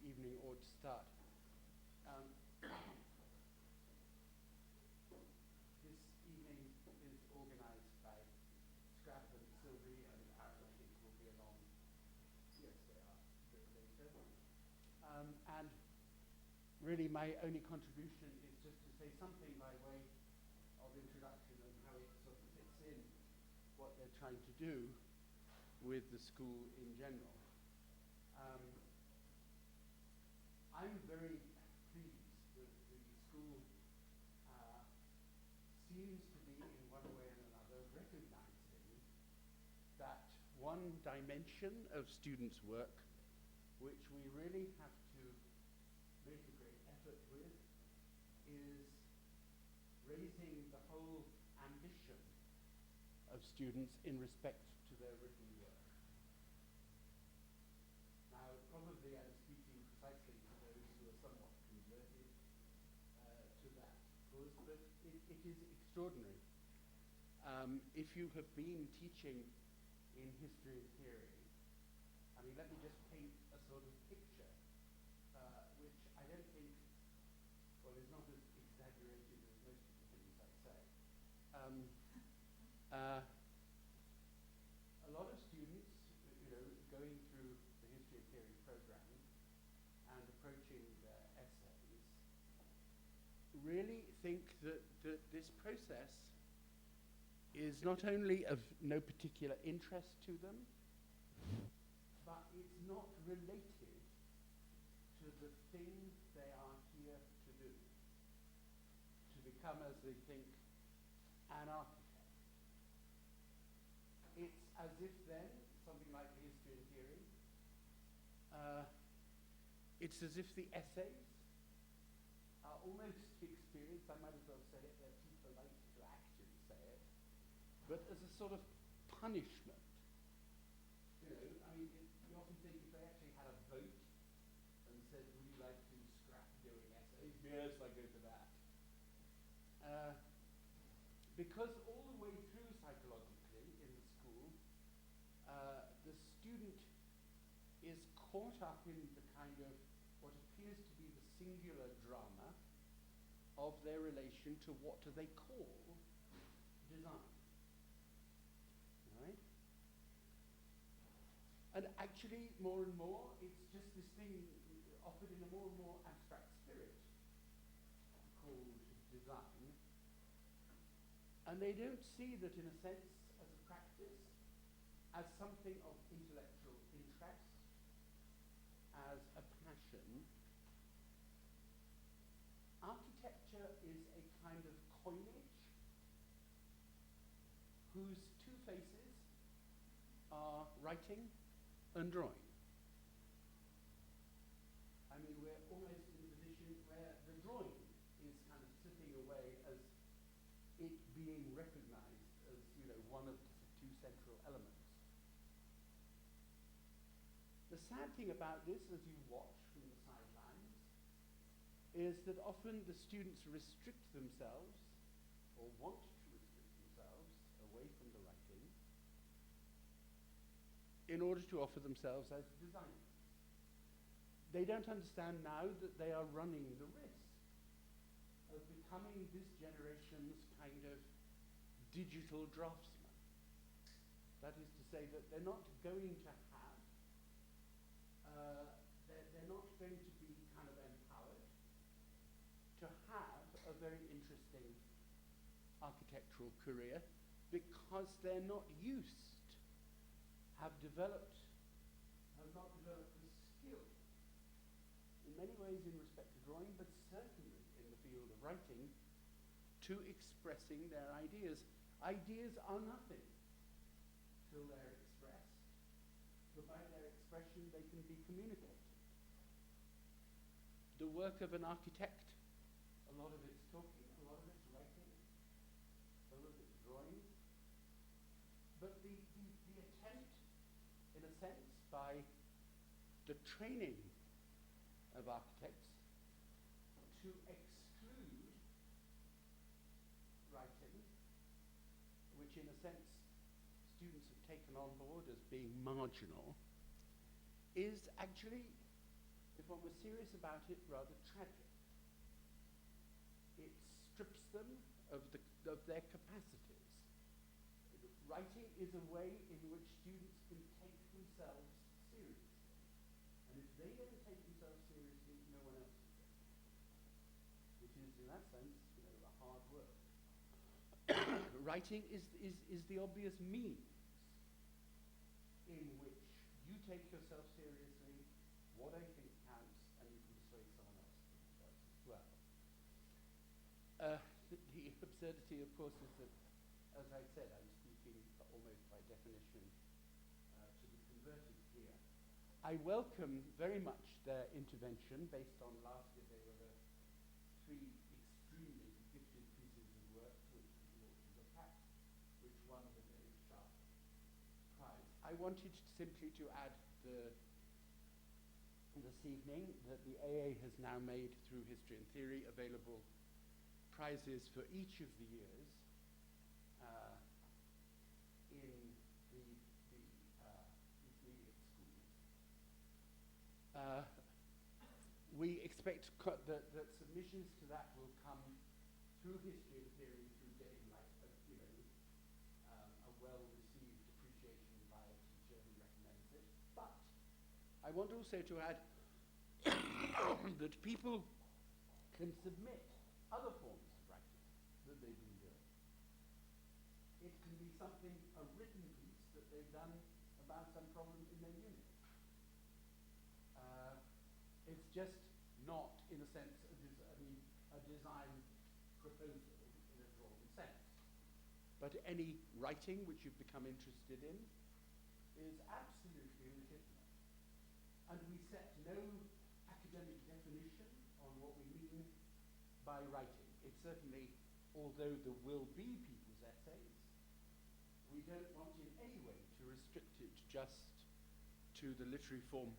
evening ought to start. This evening is organised by Scrap and Sylvie, and Aram, I think, will be along. Yes, they are, a bit later. And really my only contribution is just to say something by way of introduction and how it sort of fits in what they're trying to do with the school in general. I'm very pleased that the school seems to be, in one way or another, recognizing that one dimension of students' work, which we really have to make a great effort with, is raising the whole ambition of students in respect to their written work. Now, probably I'm speaking precisely to those who are somewhat converted to that cause, but it is extraordinary. If you have been teaching in history and theory, I mean, let me just paint a sort of picture, which I don't think, well, is not as exaggerated as most of the things I say. A lot of students, going through the history and theory program and approaching their essays, really think that this process is not only of no particular interest to them, but it's not related to the thing they are here to do, to become, as they think, an architect. It's as if then, something like the history and theory, it's as if the essays are almost experienced, I might as well say it, they're too polite to actually say it, but as a sort of punishment. You often think if they actually had a vote and said, would you like to scrap doing essays? Yes, I go for that. Because all the way through psychologically in the school, the student is caught up in the kind of what appears to be the singular drama of their relation to what do they call design. Right? And actually, more and more, it's just this thing offered in a more and more abstract spirit called design. And they don't see that, in a sense, as a practice, as something of intellectual interest, as a passion. Architecture is a kind of coinage whose two faces are writing and drawing. I mean, we're almost in a position where the drawing is kind of slipping away as it being recognized as, one of the two central elements. The sad thing about this, as you watch from the sidelines, is that often the students restrict themselves, or want to restrict themselves, away from the writing, in order to offer themselves as designers. They don't understand now that they are running the risk of becoming this generation's kind of digital draftsman. That is to say that they're not going to have, they're not going to be kind of empowered to have a very interesting architectural career because they're not used, have not developed the skill, in many ways in respect to drawing, but certainly in the field of writing, to expressing their ideas. Ideas are nothing till they're expressed, but by their expression they can be communicated. The work of an architect, a lot of it's talking, a lot of it's writing, a lot of it's drawing, but the attempt, in a sense, by the training of architects to exclude writing, which in a sense students have taken on board as being marginal, is actually if one was serious about it, rather tragic. It strips them of their capacities. Writing is a way in which students can take themselves seriously. And if they don't take themselves seriously, no one else will. Which is, in that sense, a hard work. Writing is the obvious means in which you take yourself seriously, what I think counts, and you can persuade someone else to think does as well. The absurdity, of course, is that, as I said, I'm speaking almost by definition to the converted here. I welcome very much their intervention based on last year they were the three extremely gifted pieces of work which we ought to look at, which won the very sharp prize. I wanted simply to add this evening that the AA has now made, through History and Theory, available prizes for each of the years in the intermediate schools. We expect that submissions to that will come through History and Theory, through getting a well-received appreciation by a teacher who recommends it. But I want also to add that people can submit other forms of writing that they've been doing. It can be something, a written piece that they've done about some problems in their unit. It's just not, in a sense, a design proposal in a drawn sense. But any writing which you've become interested in is absolutely legitimate. And we set no academic definition on what we mean by writing. It certainly, although there will be people's essays, we don't want in any way to restrict it just to the literary form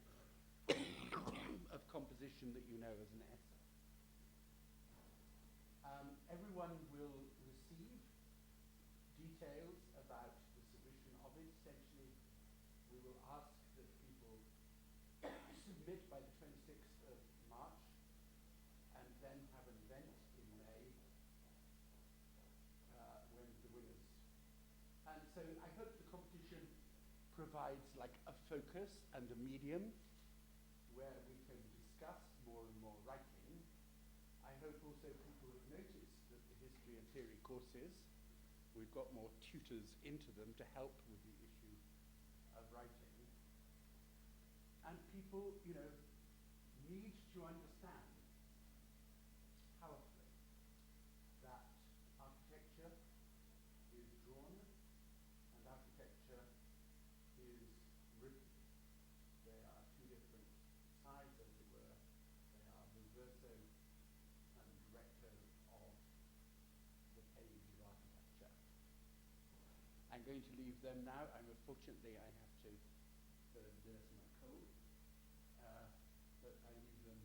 of composition that you know as an essay. Everyone will receive details about the submission of it. Essentially, we will ask that people submit by the 26th of March and then have an event in May when the winners. And so I hope the competition provides like a focus and a medium where we can discuss more and more writing. I hope also people have noticed that the History and Theory courses, we've got more tutors into them to help with the issue of writing. And people, need to understand powerfully that architecture is drawn and architecture is written. They are two different sides, as it were. They are the verso and recto of the page of architecture. I'm going to leave them now. Unfortunately, I have to nurse my cold, but I leave them.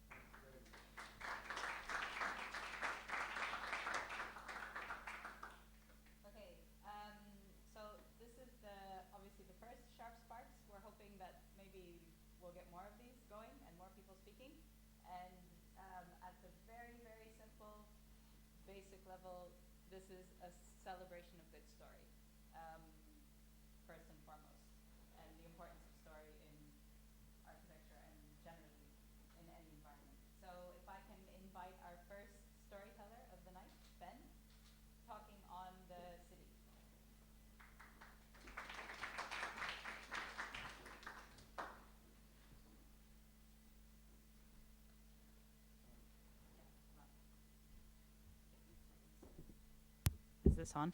Thank you very much. Okay, so this is obviously the first Sharp Sparks. We're hoping that maybe we'll get more of these going and more people speaking. And at the very, very simple, basic level, this is a celebration of good story, first and foremost, and the importance of story in architecture and generally in any environment. So if I can invite our first storyteller of the night, Ben, talking on the city. Is this on?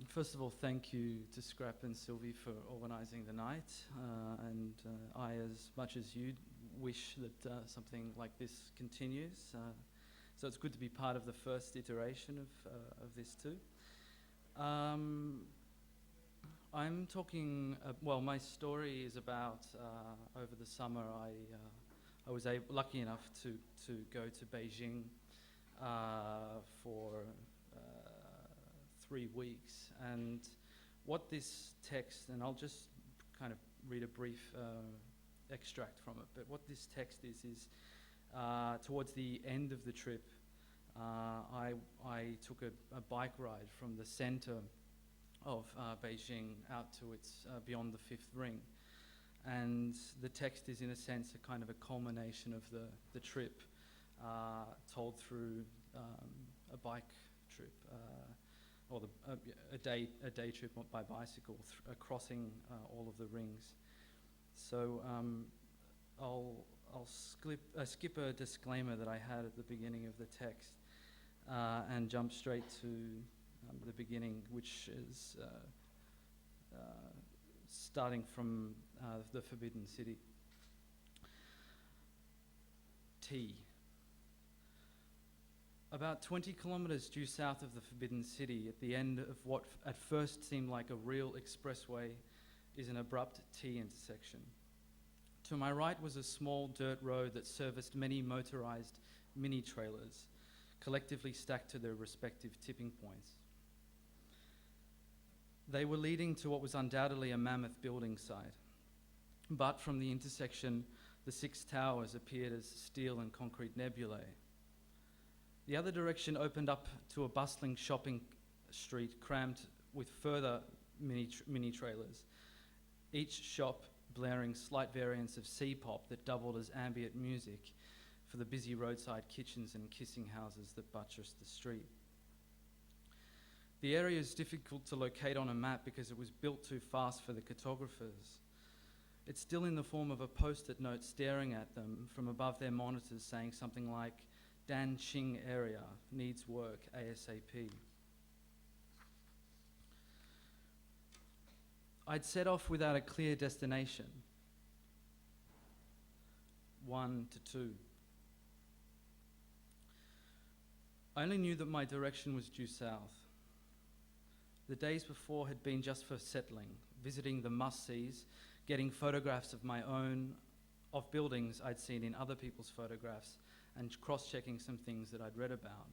First of all, thank you to Scrap and Sylvie for organizing the night. And I, as much as you, wish that something like this continues. So it's good to be part of the first iteration of this too. I'm talking, my story is about over the summer I was lucky enough to go to Beijing for 3 weeks, and what this text, and I'll just kind of read a brief extract from it, but what this text is towards the end of the trip, I took a bike ride from the center of Beijing out to its beyond the Fifth Ring, and the text is in a sense a kind of a culmination of the trip told through a bike trip or a day trip by bicycle crossing all of the rings. So I'll skip a disclaimer that I had at the beginning of the text and jump straight to the beginning, which is starting from the Forbidden City. Tea. About 20 kilometers due south of the Forbidden City, at the end of what at first seemed like a real expressway, is an abrupt T intersection. To my right was a small dirt road that serviced many motorized mini-trailers, collectively stacked to their respective tipping points. They were leading to what was undoubtedly a mammoth building site, but from the intersection, the 6 towers appeared as steel and concrete nebulae. The other direction opened up to a bustling shopping street crammed with further mini-trailers, each shop blaring slight variants of C-pop that doubled as ambient music for the busy roadside kitchens and kissing houses that buttressed the street. The area is difficult to locate on a map because it was built too fast for the cartographers. It's still in the form of a post-it note staring at them from above their monitors saying something like, "Danqing area needs work ASAP." I'd set off without a clear destination. 1 to 2. I only knew that my direction was due south. The days before had been just for settling, visiting the must-sees, getting photographs of my own, of buildings I'd seen in other people's photographs, and cross-checking some things that I'd read about.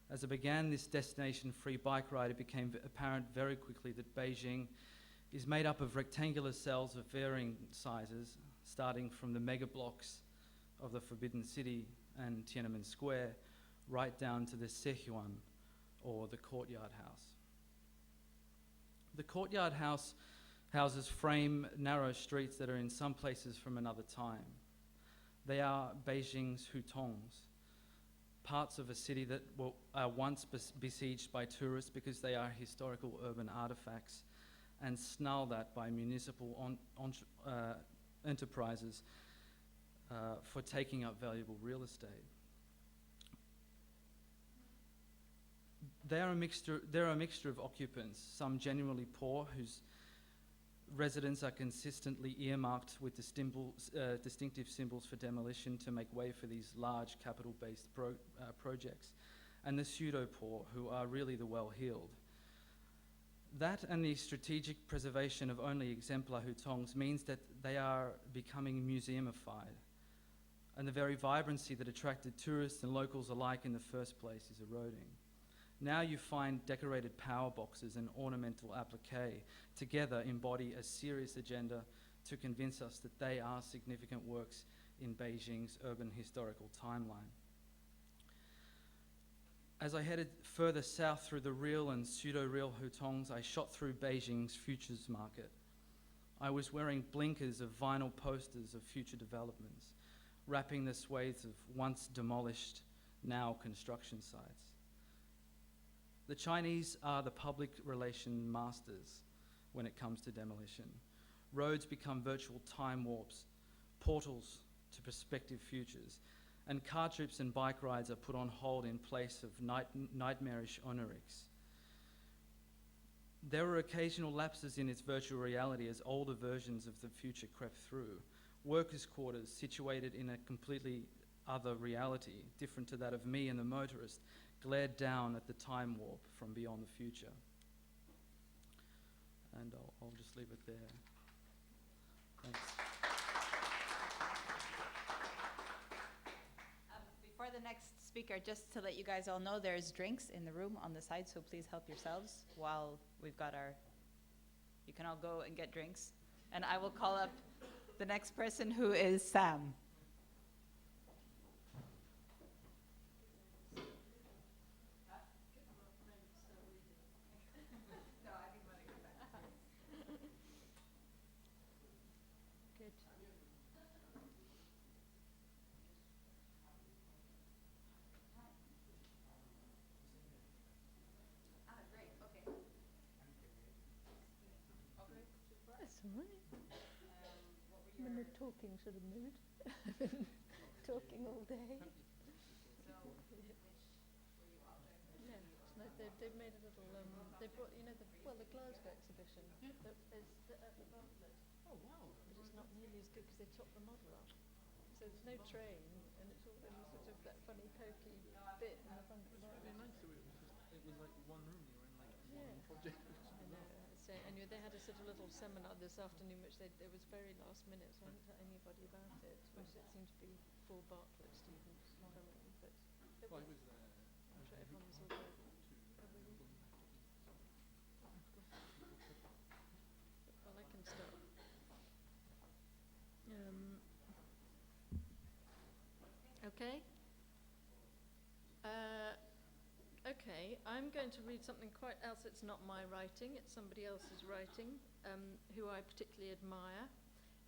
As I began this destination-free bike ride, it became apparent very quickly that Beijing is made up of rectangular cells of varying sizes, starting from the mega blocks of the Forbidden City and Tiananmen Square, right down to the Sehuan, or the Courtyard House. The Courtyard houses frame narrow streets that are in some places from another time. They are Beijing's hutongs, parts of a city that were once besieged by tourists because they are historical urban artifacts, and snarled at by municipal enterprises for taking up valuable real estate. There are a mixture of occupants, some genuinely poor, whose residents are consistently earmarked with distinctive symbols for demolition to make way for these large capital-based projects, and the pseudo-poor, who are really the well-heeled. That and the strategic preservation of only exemplar hutongs means that they are becoming museumified, and the very vibrancy that attracted tourists and locals alike in the first place is eroding. Now you find decorated power boxes and ornamental applique together embody a serious agenda to convince us that they are significant works in Beijing's urban historical timeline. As I headed further south through the real and pseudo-real hutongs, I shot through Beijing's futures market. I was wearing blinkers of vinyl posters of future developments, wrapping the swathes of once demolished, now construction sites. The Chinese are the public relation masters when it comes to demolition. Roads become virtual time warps, portals to prospective futures, and car trips and bike rides are put on hold in place of nightmarish honorics. There were occasional lapses in its virtual reality as older versions of the future crept through, workers' quarters situated in a completely other reality, different to that of me and the motorist, glared down at the time warp from beyond the future. And I'll just leave it there. Thanks. Before the next speaker, just to let you guys all know, there's drinks in the room on the side, so please help yourselves while we've got you can all go and get drinks. And I will call up the next person, who is Sam. I'm in a talking sort of mood. Talking all day. No, they've made a little. They brought, the Glasgow exhibition that is at the Bartlett. Oh wow! But it's not nearly as good because they chopped the model up. So there's no train, and it's all in sort of that funny pokey bit in the front of the It was nice. It was like one room. You were in like one project. I know. So anyway, they had a sort of little seminar this afternoon, which it was very last minute, so I didn't tell anybody about it, which it seemed to be for Bartlett students coming, but it Well, was, I was I'm sure everyone was all there. Oh, really? Well, I can start. Okay. Okay, I'm going to read something quite else. It's not my writing, it's somebody else's writing, who I particularly admire.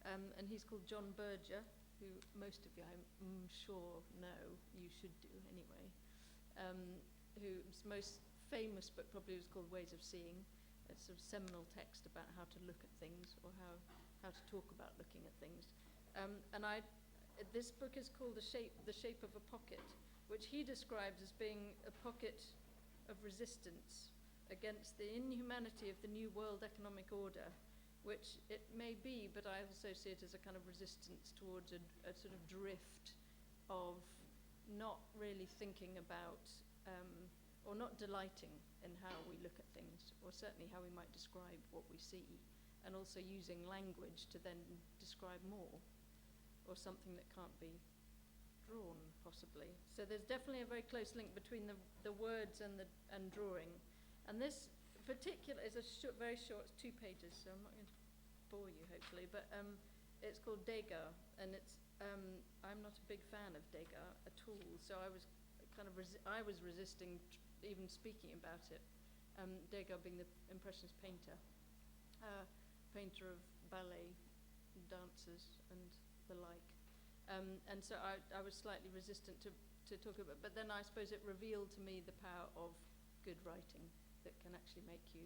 And he's called John Berger, who most of you, I'm sure, know, you should do anyway. Whose most famous book probably was called Ways of Seeing. It's a sort of seminal text about how to look at things, or how to talk about looking at things. This book is called The Shape of a Pocket, which he describes as being a pocket of resistance against the inhumanity of the New World Economic Order, which it may be, but I also see it as a kind of resistance towards a sort of drift of not really thinking about, or not delighting in how we look at things, or certainly how we might describe what we see, and also using language to then describe more, or something that can't be drawn, possibly. So there's definitely a very close link between the words and drawing. And this particular is very short, it's 2 pages, so I'm not going to bore you, hopefully, but it's called Degas, and it's I'm not a big fan of Degas at all, so I was kind of resisting even speaking about it. Degas being the Impressionist painter, painter of ballet dancers and the like. And so I was slightly resistant to talk about it, but then I suppose it revealed to me the power of good writing that can actually make you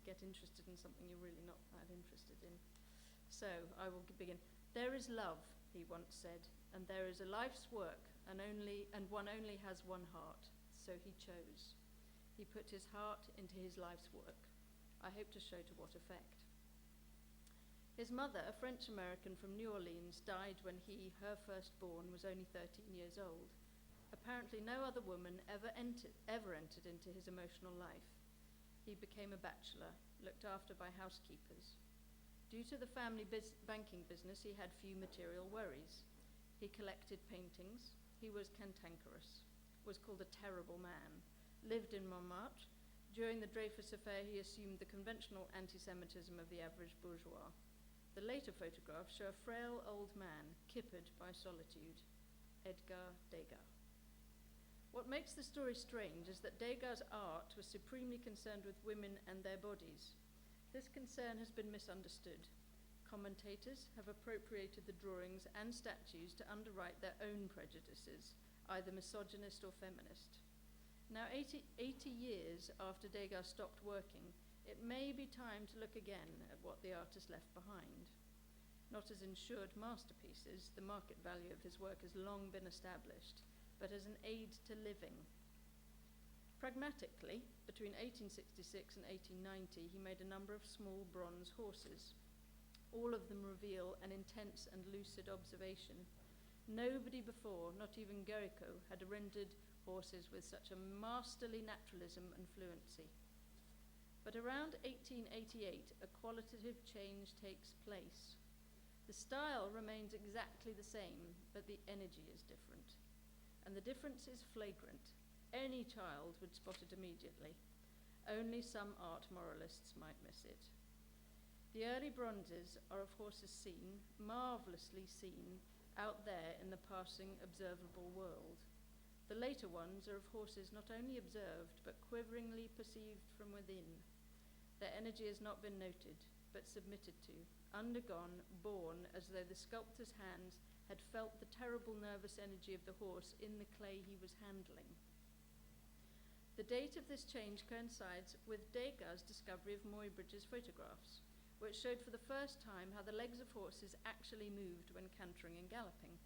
get interested in something you're really not that interested in. So I will begin. There is love, he once said, and there is a life's work, and one only has one heart, so he chose. He put his heart into his life's work. I hope to show to what effect. His mother, a French-American from New Orleans, died when he, her firstborn, was only 13 years old. Apparently no other woman ever entered into his emotional life. He became a bachelor, looked after by housekeepers. Due to the family banking business, he had few material worries. He collected paintings. He was cantankerous, was called a terrible man, lived in Montmartre. During the Dreyfus affair, he assumed the conventional anti-Semitism of the average bourgeois. The later photographs show a frail old man, kippered by solitude. Edgar Degas. What makes the story strange is that Degas' art was supremely concerned with women and their bodies. This concern has been misunderstood. Commentators have appropriated the drawings and statues to underwrite their own prejudices, either misogynist or feminist. Now, 80 years after Degas stopped working, it may be time to look again at what the artist left behind. Not as insured masterpieces, the market value of his work has long been established, but as an aid to living. Pragmatically, between 1866 and 1890, he made a number of small bronze horses. all of them reveal an intense and lucid observation. Nobody before, not even Guerrico, had rendered horses with such a masterly naturalism and fluency. But around 1888, a qualitative change takes place. The style remains exactly the same, but the energy is different. And the difference is flagrant. Any child would spot it immediately. Only some art moralists might miss it. The early bronzes are of horses seen, marvellously seen, out there in the passing observable world. The later ones are of horses not only observed, but quiveringly perceived from within. Their energy has not been noted, but submitted to, undergone, born, as though the sculptor's hands had felt the terrible nervous energy of the horse in the clay he was handling. The date of this change coincides with Degas' discovery of Muybridge's photographs, which showed for the first time how the legs of horses actually moved when cantering and galloping.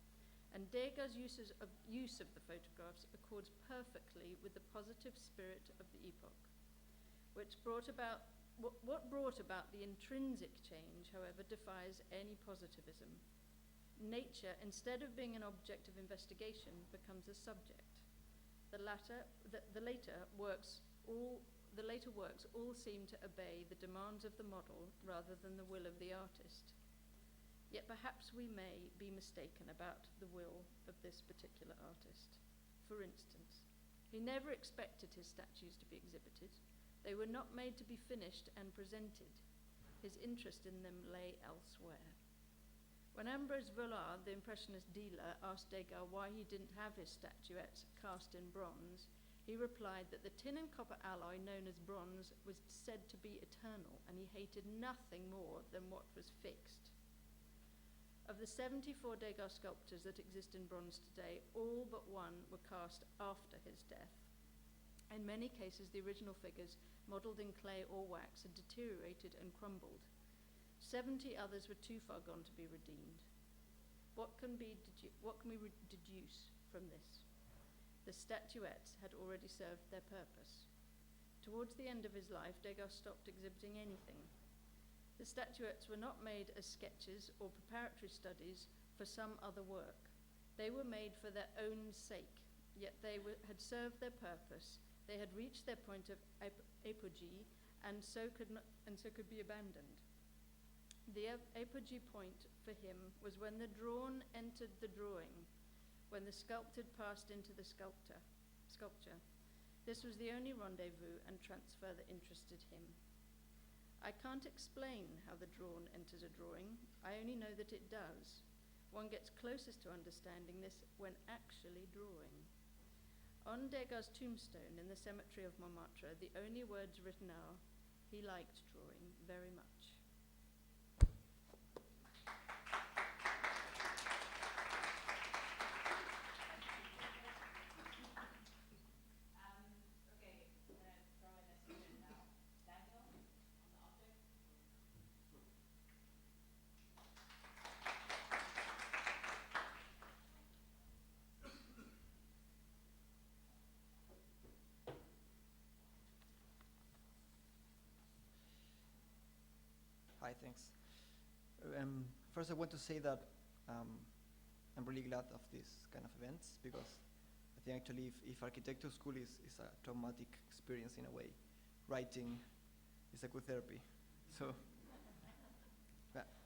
And Degas' use of the photographs accords perfectly with the positive spirit of the epoch. What brought about the intrinsic change, however, defies any positivism. Nature, instead of being an object of investigation, becomes a subject. The later works all seem to obey the demands of the model rather than the will of the artist. Yet perhaps we may be mistaken about the will of this particular artist. For instance, he never expected his statues to be exhibited. They were not made to be finished and presented. His interest in them lay elsewhere. When Ambrose Vollard, the Impressionist dealer, asked Degas why he didn't have his statuettes cast in bronze, he replied that the tin and copper alloy known as bronze was said to be eternal, and he hated nothing more than what was fixed. Of the 74 Degas sculptures that exist in bronze today, all but one were cast after his death. In many cases, the original figures, modelled in clay or wax, had deteriorated and crumbled. 70 others were too far gone to be redeemed. What can we deduce from this? The statuettes had already served their purpose. Towards the end of his life, Degas stopped exhibiting anything. The statuettes were not made as sketches or preparatory studies for some other work. They were made for their own sake, yet they had served their purpose. They had reached their point of apogee, and so could be abandoned. The apogee point for him was when the drawn entered the drawing, when the sculpted passed into the sculpture. This was the only rendezvous and transfer that interested him. I can't explain how the drawn enters a drawing. I only know that it does. One gets closest to understanding this when actually drawing. On Degas' tombstone in the cemetery of Montmartre, the only words written are, "He liked drawing very much." Hi, thanks. First, I want to say that I'm really glad of these kind of events because I think actually if architecture school is a traumatic experience in a way, writing is a good therapy. So,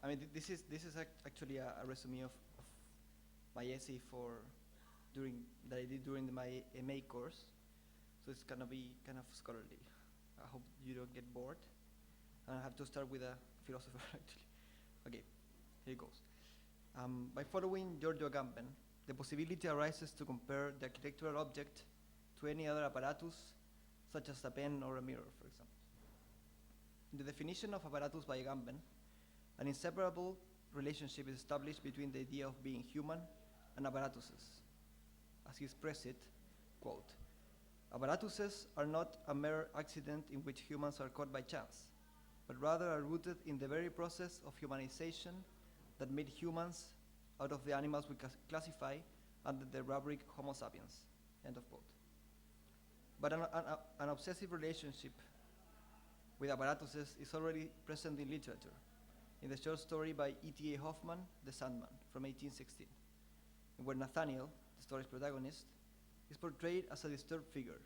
I mean, this is actually a resume of my essay that I did during my MA course. So it's gonna be kind of scholarly. I hope you don't get bored. And I have to start with a philosopher, actually. Okay, here it goes. By following Giorgio Agamben, the possibility arises to compare the architectural object to any other apparatus, such as a pen or a mirror, for example. In the definition of apparatus by Agamben, an inseparable relationship is established between the idea of being human and apparatuses. As he expressed it, quote, "Apparatuses are not a mere accident in which humans are caught by chance, but rather are rooted in the very process of humanization that made humans out of the animals we classify under the rubric Homo sapiens," end of quote. But an obsessive relationship with apparatuses is already present in literature. in the short story by E.T.A. Hoffman, The Sandman, from 1816, where Nathaniel, the story's protagonist, is portrayed as a disturbed figure,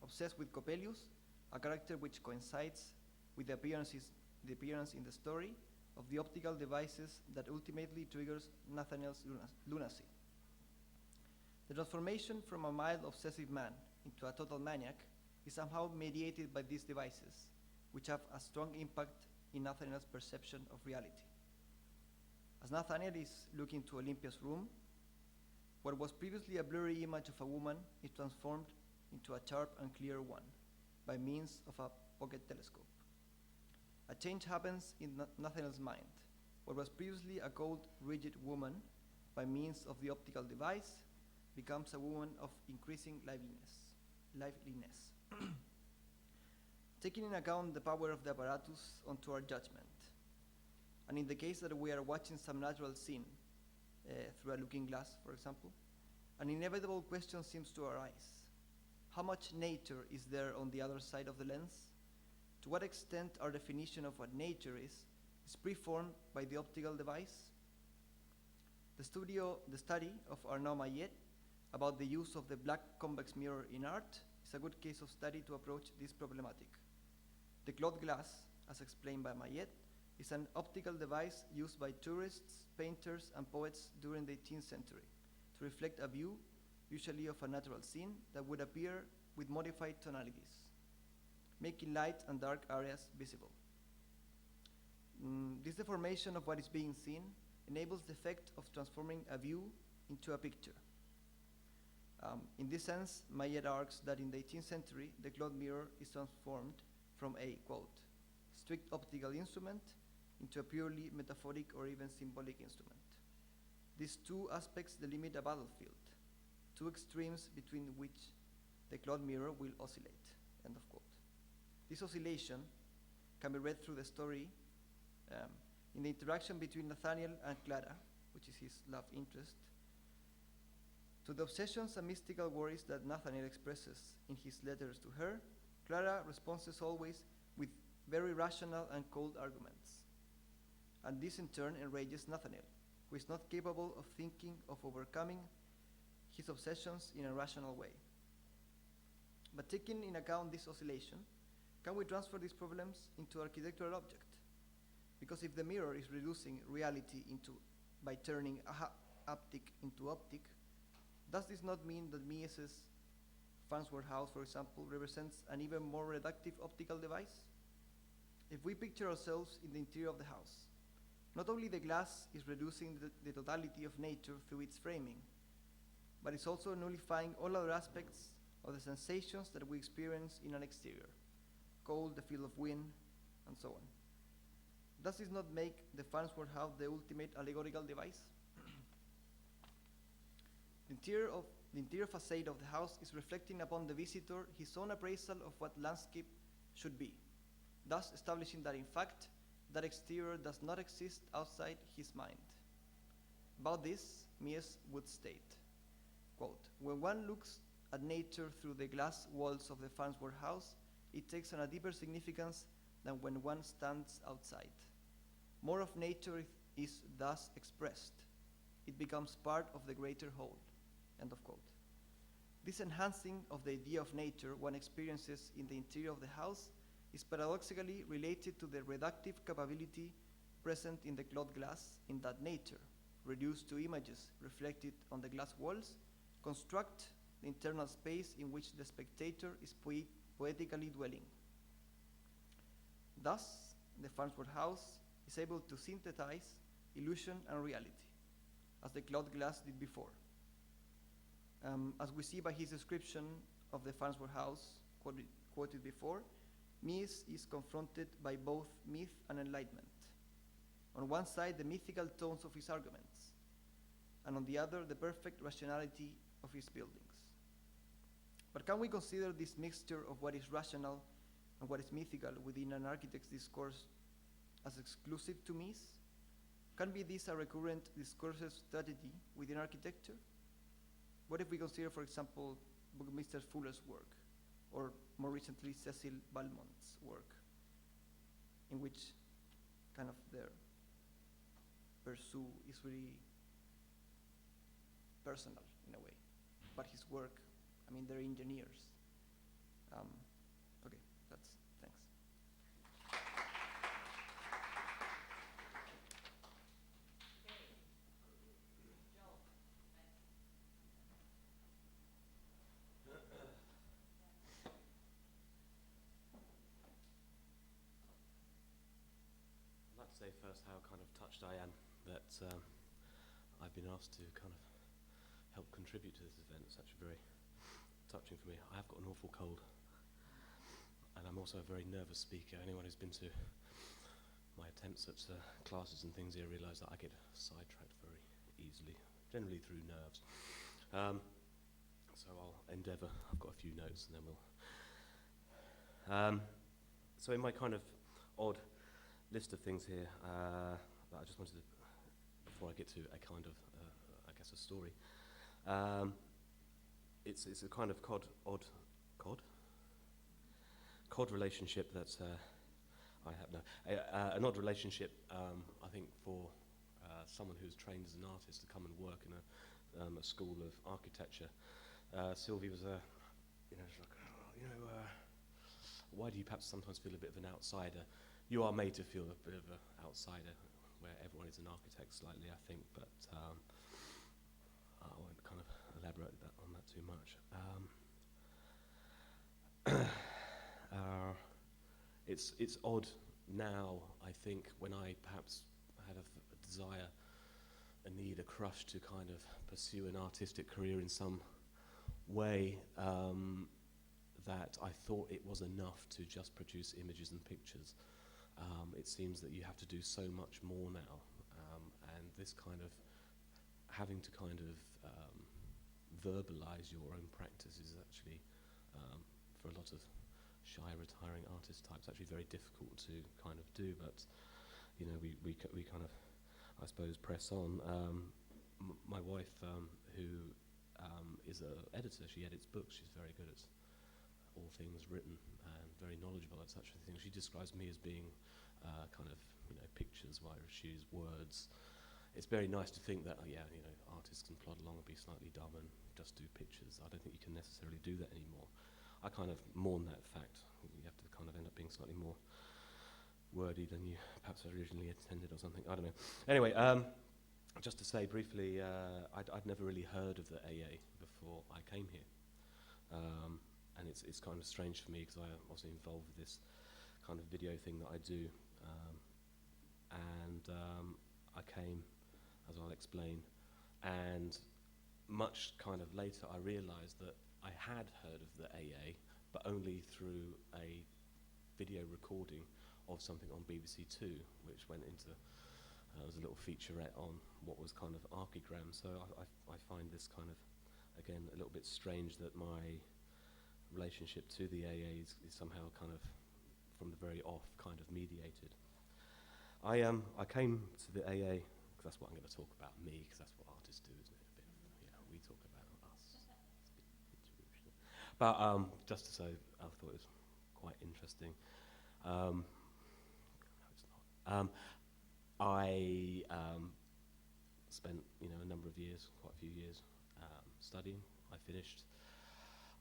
obsessed with Coppelius, a character which coincides with the appearance in the story of the optical devices that ultimately triggers Nathaniel's lunacy. The transformation from a mild obsessive man into a total maniac is somehow mediated by these devices, which have a strong impact in Nathaniel's perception of reality. As Nathaniel is looking to Olympia's room, what was previously a blurry image of a woman is transformed into a sharp and clear one by means of a pocket telescope. A change happens in Nathaniel's mind. What was previously a cold, rigid woman, by means of the optical device, becomes a woman of increasing liveliness. Taking into account the power of the apparatus onto our judgment, and in the case that we are watching some natural scene through a looking glass, for example, an inevitable question seems to arise. How much nature is there on the other side of the lens? To what extent our definition of what nature is preformed by the optical device? The study of Arnaud Mayet about the use of the black convex mirror in art is a good case of study to approach this problematic. The cloth glass, as explained by Mayet, is an optical device used by tourists, painters, and poets during the 18th century to reflect a view, usually of a natural scene, that would appear with modified tonalities, making light and dark areas visible. This deformation of what is being seen enables the effect of transforming a view into a picture. In this sense, Mayet argues that in the 18th century, the cloth mirror is transformed from a, quote, strict optical instrument into a purely metaphoric or even symbolic instrument. These two aspects delimit a battlefield, two extremes between which the cloth mirror will oscillate, end of quote. This oscillation can be read through the story in the interaction between Nathaniel and Clara, which is his love interest. To the obsessions and mystical worries that Nathaniel expresses in his letters to her, Clara responds always with very rational and cold arguments. And this in turn enrages Nathaniel, who is not capable of thinking of overcoming his obsessions in a rational way. But taking in account this oscillation, can we transfer these problems into architectural object? Because if the mirror is reducing reality by turning haptic into optic, does this not mean that Mies's Farnsworth House, for example, represents an even more reductive optical device? If we picture ourselves in the interior of the house, not only the glass is reducing the totality of nature through its framing, but it's also nullifying all other aspects of the sensations that we experience in an exterior, cold, the feel of wind, and so on. Does this not make the Farnsworth House the ultimate allegorical device? The interior facade of the house is reflecting upon the visitor his own appraisal of what landscape should be, thus establishing that in fact, that exterior does not exist outside his mind. About this, Mies would state, quote, when one looks at nature through the glass walls of the Farnsworth House, it takes on a deeper significance than when one stands outside. More of nature is thus expressed. It becomes part of the greater whole, end of quote. This enhancing of the idea of nature one experiences in the interior of the house is paradoxically related to the reductive capability present in the cloth glass, in that nature, reduced to images reflected on the glass walls, construct the internal space in which the spectator is poetically dwelling. Thus, the Farnsworth House is able to synthesize illusion and reality, as the cloth glass did before. As we see by his description of the Farnsworth House, quoted before, Mies is confronted by both myth and enlightenment. On one side, the mythical tones of his arguments, and on the other, the perfect rationality of his buildings. But can we consider this mixture of what is rational and what is mythical within an architect's discourse as exclusive to Mies? Can be this a recurrent discursive strategy within architecture? What if we consider, for example, Buckminster Fuller's work, or more recently Cecil Balmont's work, in which kind of their pursue is really personal in a way, but his work, I mean, they're engineers. Okay, that's, thanks. I'd like to say first how kind of touched I am that I've been asked to kind of help contribute to this event. It's actually very touching for me. I have got an awful cold, and I'm also a very nervous speaker. Anyone who's been to my attempts at classes and things here realise that I get sidetracked very easily, generally through nerves. So I'll endeavour. I've got a few notes, and then we'll... so in my kind of odd list of things here that I just wanted to, before I get to a kind of, I guess, a story, it's a kind of cod relationship that I have now. An odd relationship, I think, for someone who's trained as an artist to come and work in a school of architecture. Sylvie was why do you perhaps sometimes feel a bit of an outsider? You are made to feel a bit of an outsider, where everyone is an architect slightly, I think, but I won't kind of elaborate on that too much. It's odd now, I think, when I perhaps had a desire, a need, a crush to kind of pursue an artistic career in some way, that I thought it was enough to just produce images and pictures. It seems that you have to do so much more now, and this kind of having to kind of verbalize your own practice is actually, for a lot of shy, retiring artist types, actually very difficult to kind of do. But you know, we kind of, I suppose, press on. My wife, who is an editor, she edits books. She's very good at all things written and very knowledgeable at such a thing. She describes me as being kind of, you know, pictures, she's words. It's very nice to think that, artists can plod along and be slightly dumb and just do pictures. I don't think you can necessarily do that anymore. I kind of mourn that fact. You have to kind of end up being slightly more wordy than you perhaps originally intended or something. I don't know. Anyway, just to say briefly, I'd never really heard of the AA before I came here. And it's kind of strange for me because I was involved with this kind of video thing that I do. I came, as I'll explain, and much kind of later I realised that I had heard of the AA, but only through a video recording of something on BBC Two, which went into, there was a little featurette on what was kind of archigram. So I find this kind of, again, a little bit strange that my relationship to the AA is somehow kind of from the very off kind of mediated. I came to the AA because that's what I'm going to talk about me, because that's what artists do, isn't it? A bit of, we talk about us. It's a bit intrusive. But just to say, I thought it was quite interesting. No, it's not. I spent a number of years, quite a few years, studying. I finished.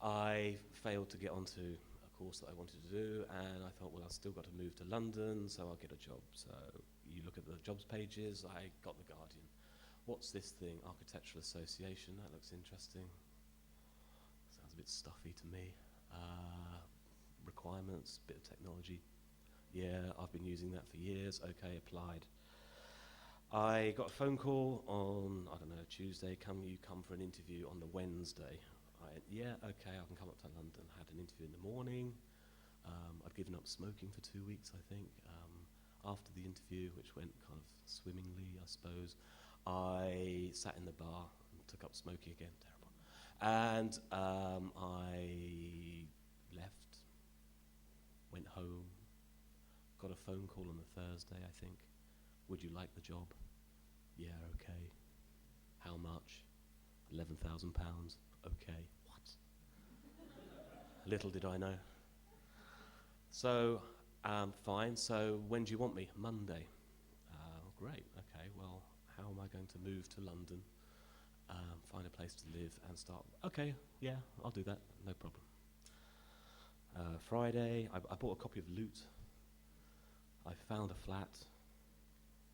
I failed to get onto a course that I wanted to do, and I thought, well, I've still got to move to London, so I'll get a job. So you look at the jobs pages, I got The Guardian. What's this thing? Architectural Association, that looks interesting. Sounds a bit stuffy to me. Requirements, bit of technology. Yeah, I've been using that for years. Okay, applied. I got a phone call on, I don't know, Tuesday, you come for an interview on the Wednesday. Yeah, okay, I can come up to London. Had an interview in the morning. I'd given up smoking for 2 weeks, I think. After the interview, which went kind of swimmingly, I suppose, I sat in the bar and took up smoking again. Terrible. And I left, went home, got a phone call on the Thursday, I think. Would you like the job? Yeah, okay. How much? £11,000. Okay. What? Little did I know. So, fine. So when do you want me? Monday. great, okay, well, how am I going to move to London, find a place to live and start? Okay, yeah, I'll do that, no problem. Friday, I bought a copy of Loot. I found a flat,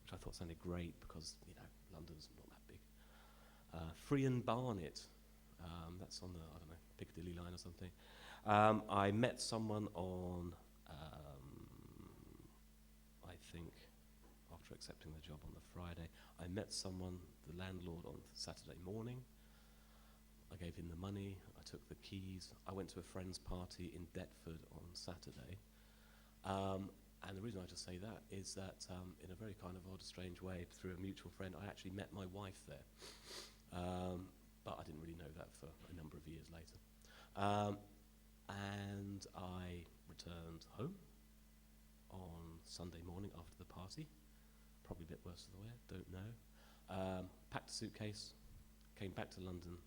which I thought sounded great because, you know, London's not that big. Frian Barnet, that's on the, I don't know, Piccadilly line or something. I met someone on, I think, after accepting the job on the Friday, I met someone, the landlord, on Saturday morning. I gave him the money, I took the keys, I went to a friend's party in Deptford on Saturday. And the reason I just say that is that in a very kind of odd, strange way, through a mutual friend, I actually met my wife there. But I didn't really know that for a number of years later. And I returned home on Sunday morning after the party. Probably a bit worse for the wear, don't know. Packed a suitcase, came back to London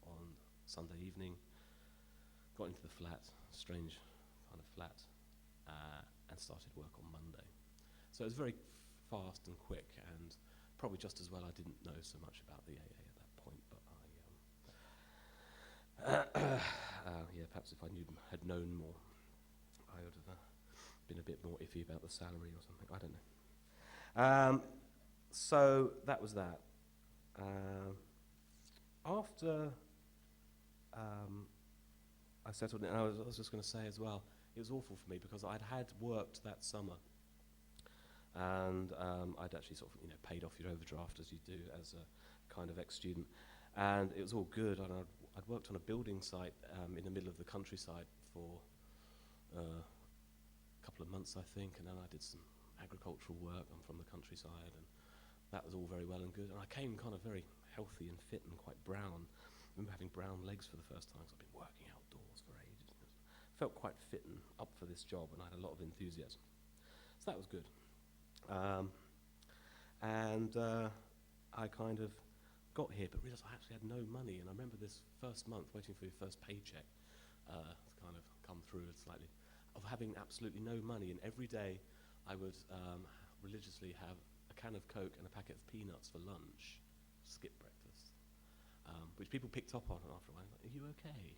on Sunday evening, got into the flat, strange kind of flat, and started work on Monday. So it was very fast and quick, and probably just as well I didn't know so much about the AA at that point, but yeah, perhaps if I had known more, I would have been a bit more iffy about the salary or something, I don't know. So that was that. After I settled in, I was just going to say as well, it was awful for me because I'd had worked that summer, and I'd actually sort of, you know, paid off your overdraft as you do as a kind of ex-student, and it was all good. And I'd worked on a building site in the middle of the countryside for a couple of months, I think, and then I did some agricultural work. I'm from the countryside, and that was all very well and good. And I came kind of very healthy and fit and quite brown. I remember having brown legs for the first time because I've been working outdoors for ages. Felt quite fit and up for this job, and I had a lot of enthusiasm. So that was good. And I kind of got here, but realised I actually had no money. And I remember this first month, waiting for your first paycheck to kind of come through slightly, of having absolutely no money. And every day I would religiously have a can of Coke and a packet of peanuts for lunch, skip breakfast, which people picked up on after a while. Like, are you okay?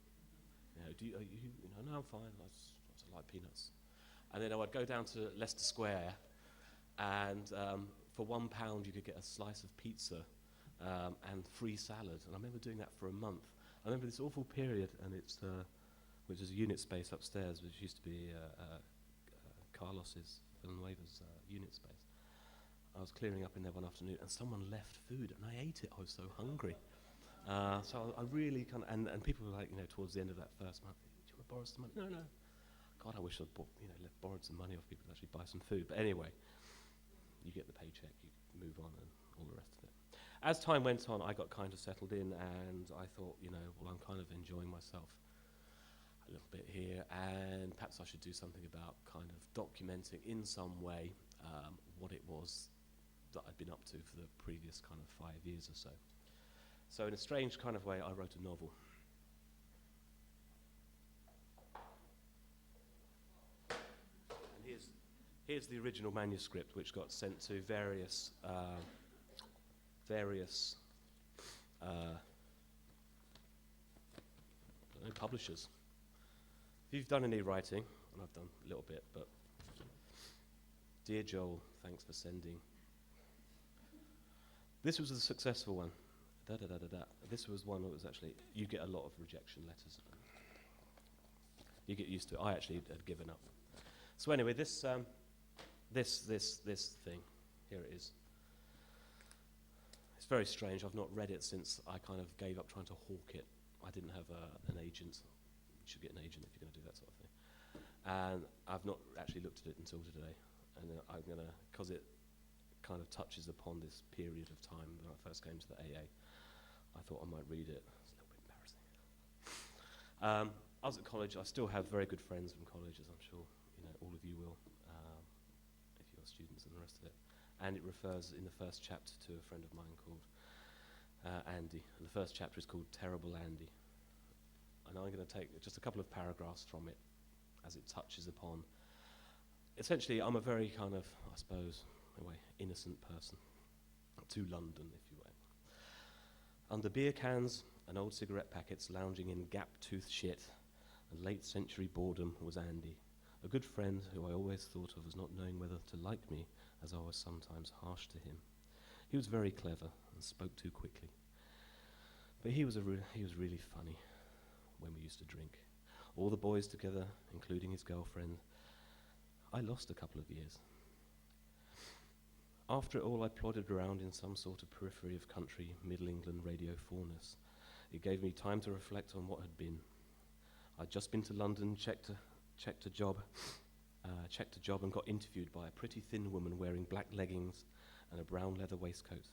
You know, no, I'm fine. I just like peanuts. And then I would go down to Leicester Square, and for £1 you could get a slice of pizza and free salad. And I remember doing that for a month. I remember this awful period, and it's which is a unit space upstairs, which used to be Carlos's, Villanueva's unit space. I was clearing up in there one afternoon, and someone left food, and I ate it. I was so hungry. So I really kind of, and people were like, you know, towards the end of that first month, do you want to borrow some money? No. God, I wish I'd borrowed some money off people to actually buy some food. But anyway, you get the paycheck, you move on, and all the rest of it. As time went on, I got kind of settled in, and I thought, you know, well, I'm kind of enjoying myself a little bit here, and perhaps I should do something about kind of documenting in some way what it was that I'd been up to for the previous kind of 5 years or so. So in a strange kind of way, I wrote a novel. And here's the original manuscript, which got sent to various publishers. If you've done any writing, and I've done a little bit, but dear Joel, thanks for sending. This was a successful one. This was one that was actually, you get a lot of rejection letters. You get used to it. I actually had given up. So anyway, this thing, here it is. It's very strange. I've not read it since I kind of gave up trying to hawk it. I didn't have an agent. You should get an agent if you're going to do that sort of thing. And I've not actually looked at it until today. And I'm going to, because it kind of touches upon this period of time when I first came to the AA, I thought I might read it. It's a little bit embarrassing. I was at college. I still have very good friends from college, as I'm sure all of you will, if you're students and the rest of it. And it refers in the first chapter to a friend of mine called Andy. And the first chapter is called Terrible Andy. And I'm going to take just a couple of paragraphs from it as it touches upon. Essentially, I'm a very kind of, I suppose, anyway, innocent person, to London, if you will. Under beer cans and old cigarette packets lounging in gap-toothed shit and late-century boredom was Andy, a good friend who I always thought of as not knowing whether to like me, as I was sometimes harsh to him. He was very clever and spoke too quickly. But he was really funny when we used to drink. All the boys together, including his girlfriend. I lost a couple of years. After it all, I plodded around in some sort of periphery of country, Middle England radio fourness. It gave me time to reflect on what had been. I'd just been to London, checked a job and got interviewed by a pretty thin woman wearing black leggings and a brown leather waistcoat.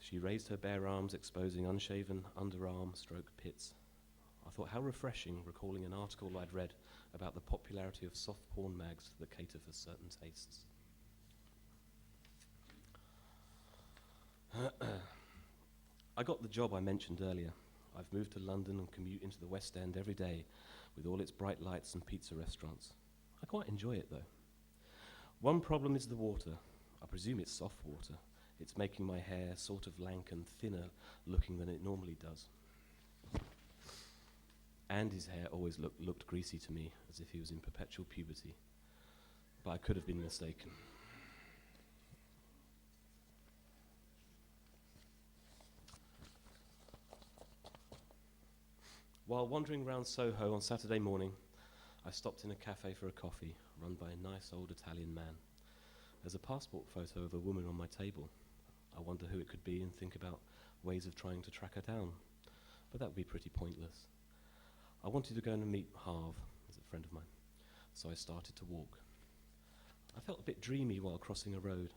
She raised her bare arms, exposing unshaven underarm stroke pits. I thought how refreshing, recalling an article I'd read about the popularity of soft porn mags that cater for certain tastes. I got the job I mentioned earlier. I've moved to London and commute into the West End every day with all its bright lights and pizza restaurants. I quite enjoy it though. One problem is the water. I presume it's soft water. It's making my hair sort of lank and thinner looking than it normally does. Andy's hair always looked greasy to me, as if he was in perpetual puberty. But I could have been mistaken. While wandering around Soho on Saturday morning, I stopped in a cafe for a coffee, run by a nice old Italian man. There's a passport photo of a woman on my table. I wonder who it could be and think about ways of trying to track her down. But that would be pretty pointless. I wanted to go and meet Harv, as a friend of mine, so I started to walk. I felt a bit dreamy while crossing a road.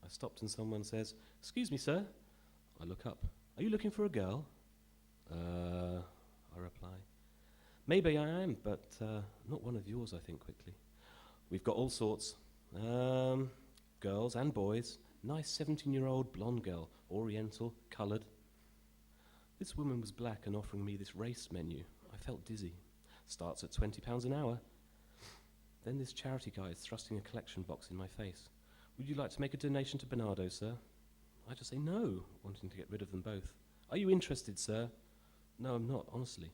I stopped and someone says, "Excuse me, sir." I look up. "Are you looking for a girl?" I reply. "Maybe I am, but not one of yours," I think quickly. "We've got all sorts. Girls and boys. Nice 17-year-old blonde girl, oriental, coloured." This woman was black and offering me this race menu. I felt dizzy. Starts at £20 an hour. Then this charity guy is thrusting a collection box in my face. "Would you like to make a donation to Bernardo, sir?" I just say no, wanting to get rid of them both. "Are you interested, sir?" "No, I'm not, honestly.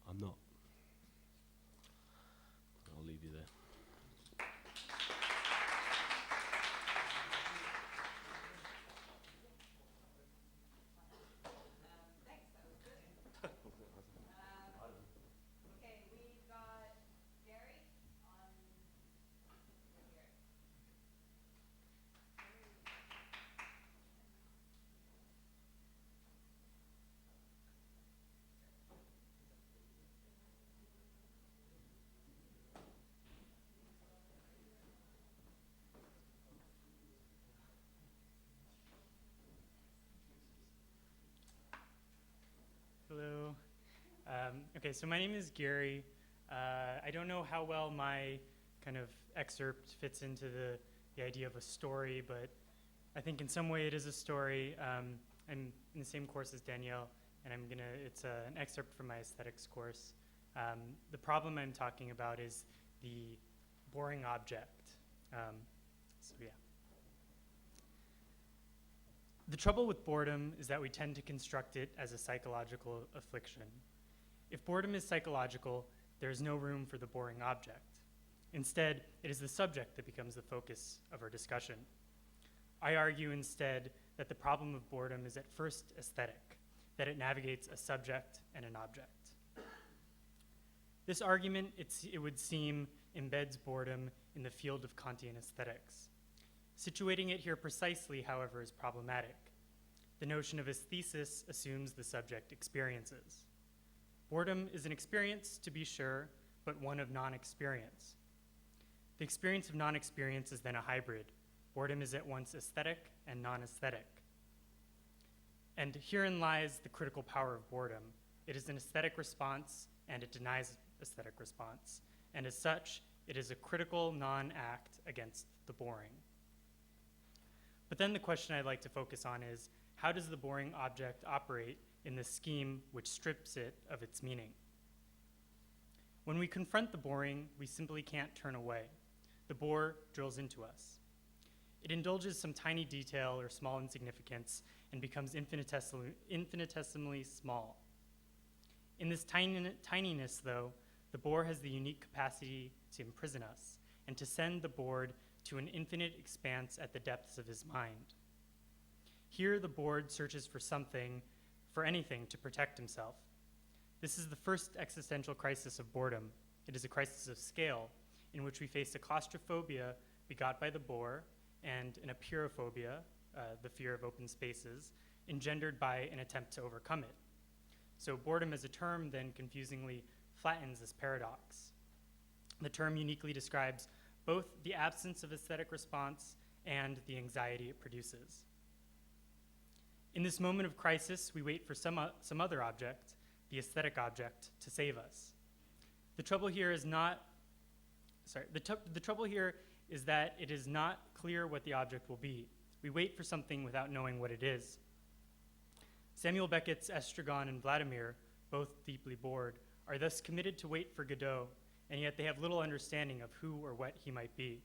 I'm not." I'll leave you there. Thanks, that was good. Okay, we've got Gary on over here. Hello. Okay, so my name is Gary. I don't know how well my kind of excerpt fits into the idea of a story, but I think in some way it is a story. I'm in the same course as Danielle, and it's an excerpt from my aesthetics course. The problem I'm talking about is the boring object. So yeah. The trouble with boredom is that we tend to construct it as a psychological affliction. If boredom is psychological, there is no room for the boring object. Instead, it is the subject that becomes the focus of our discussion. I argue instead that the problem of boredom is at first aesthetic, that it navigates a subject and an object. This argument, it would seem, embeds boredom in the field of Kantian aesthetics. Situating it here precisely, however, is problematic. The notion of aesthesis assumes the subject experiences. Boredom is an experience, to be sure, but one of non-experience. The experience of non-experience is then a hybrid. Boredom is at once aesthetic and non-aesthetic. And herein lies the critical power of boredom. It is an aesthetic response, and it denies aesthetic response. And as such, it is a critical non-act against the boring. But then the question I'd like to focus on is, how does the boring object operate in the scheme which strips it of its meaning? When we confront the boring, we simply can't turn away. The bore drills into us. It indulges some tiny detail or small insignificance and becomes infinitesimally small. In this tininess, though, the bore has the unique capacity to imprison us and to send the bored to an infinite expanse at the depths of his mind. Here, the bored searches for anything to protect himself. This is the first existential crisis of boredom. It is a crisis of scale, in which we face a claustrophobia begot by the bore and an apurophobia, the fear of open spaces, engendered by an attempt to overcome it. So boredom as a term then confusingly flattens this paradox. The term uniquely describes both the absence of aesthetic response and the anxiety it produces. In this moment of crisis, we wait for some other object, the aesthetic object, to save us. The trouble here is that it is not clear what the object will be. We wait for something without knowing what it is. Samuel Beckett's Estragon and Vladimir, both deeply bored, are thus committed to wait for Godot, and yet they have little understanding of who or what he might be.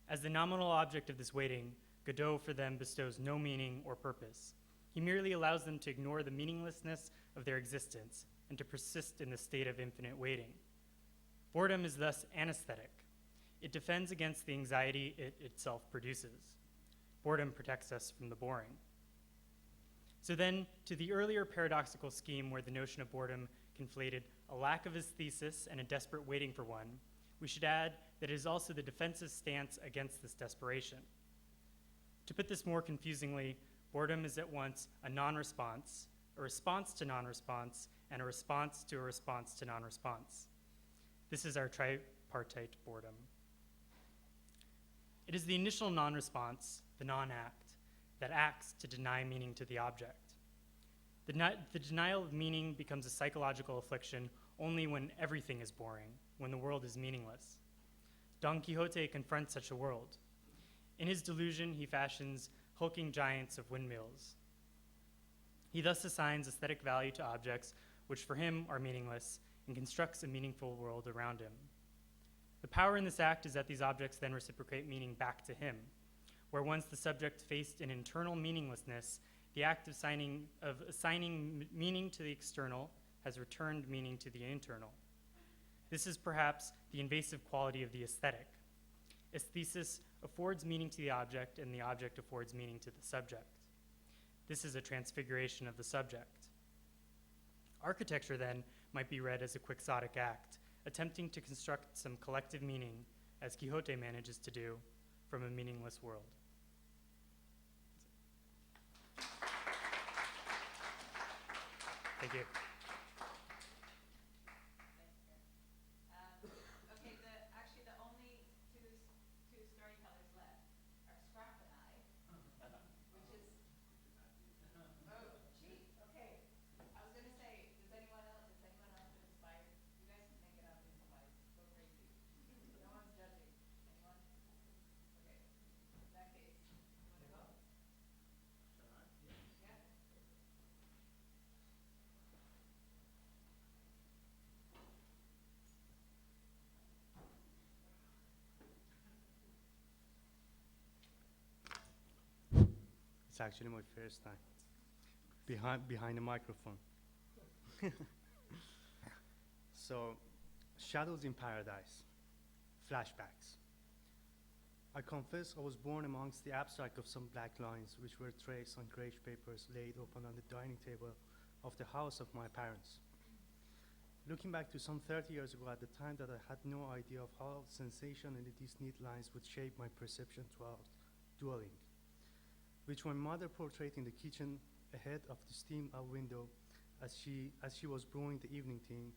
As the nominal object of this waiting, Godot for them bestows no meaning or purpose. He merely allows them to ignore the meaninglessness of their existence and to persist in the state of infinite waiting. Boredom is thus anesthetic. It defends against the anxiety it itself produces. Boredom protects us from the boring. So then, to the earlier paradoxical scheme where the notion of boredom conflated a lack of aesthesis and a desperate waiting for one, we should add that it is also the defensive stance against this desperation. To put this more confusingly, boredom is at once a non-response, a response to non-response, and a response to a response to non-response. This is our tripartite boredom. It is the initial non-response, the non-act, that acts to deny meaning to the object. The denial of meaning becomes a psychological affliction only when everything is boring, when the world is meaningless. Don Quixote confronts such a world. In his delusion, he fashions hulking giants of windmills. He thus assigns aesthetic value to objects which for him are meaningless and constructs a meaningful world around him. The power in this act is that these objects then reciprocate meaning back to him, where once the subject faced an internal meaninglessness, the act of assigning meaning to the external has returned meaning to the internal. This is perhaps the invasive quality of the aesthetic. Aesthesis affords meaning to the object, and the object affords meaning to the subject. This is a transfiguration of the subject. Architecture, then, might be read as a quixotic act, attempting to construct some collective meaning, as Quixote manages to do, from a meaningless world. Thank you. Okay, actually the only two storytellers left are Scrap and I, which is, oh, geez, okay. I was gonna say, is anyone else been inspired? You guys can make it up improvise, go crazy. No one's judging. Anyone? Okay, in that case, you wanna go? Shall I? Yeah. It's actually my first time behind the microphone. So, Shadows in Paradise, flashbacks. I confess I was born amongst the abstract of some black lines which were traced on gray papers laid open on the dining table of the house of my parents. Looking back to some 30 years ago, at the time that I had no idea of how sensation and these neat lines would shape my perception throughout dwelling, which my mother portrayed in the kitchen ahead of the steam window as she was brewing the evening tea.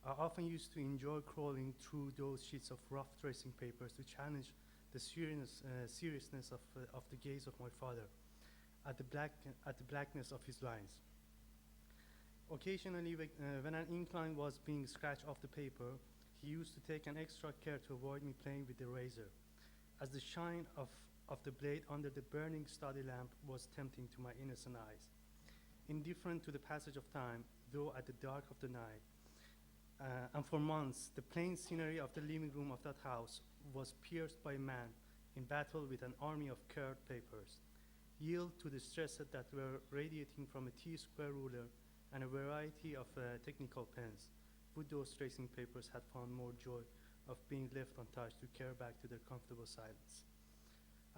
I often used to enjoy crawling through those sheets of rough tracing papers to challenge the seriousness of the gaze of my father at the blackness of his lines. Occasionally, when an ink line was being scratched off the paper, he used to take an extra care to avoid me playing with the razor, as the shine of the blade under the burning study lamp was tempting to my innocent eyes. Indifferent to the passage of time, though at the dark of the night, and for months, the plain scenery of the living room of that house was pierced by a man in battle with an army of curved papers, yield to the stresses that were radiating from a T-square ruler and a variety of technical pens. Would those tracing papers had found more joy of being left untouched to care back to their comfortable silence.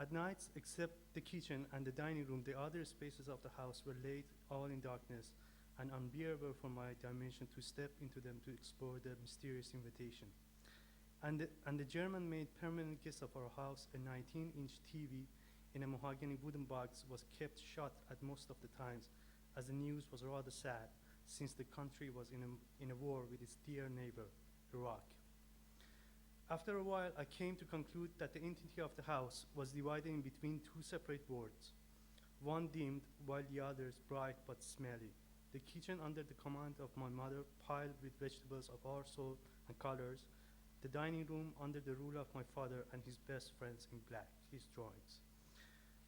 At nights, except the kitchen and the dining room, the other spaces of the house were laid all in darkness and unbearable for my dimension to step into them to explore their mysterious invitation. And the German-made permanent guest of our house, a 19-inch TV in a mahogany wooden box, was kept shut at most of the times, as the news was rather sad, since the country was in a war with its dear neighbor, Iraq. After a while, I came to conclude that the entity of the house was divided in between two separate worlds, one dimmed while the others bright but smelly. The kitchen under the command of my mother, piled with vegetables of all sorts and colors, the dining room under the rule of my father and his best friends in black, his drawings.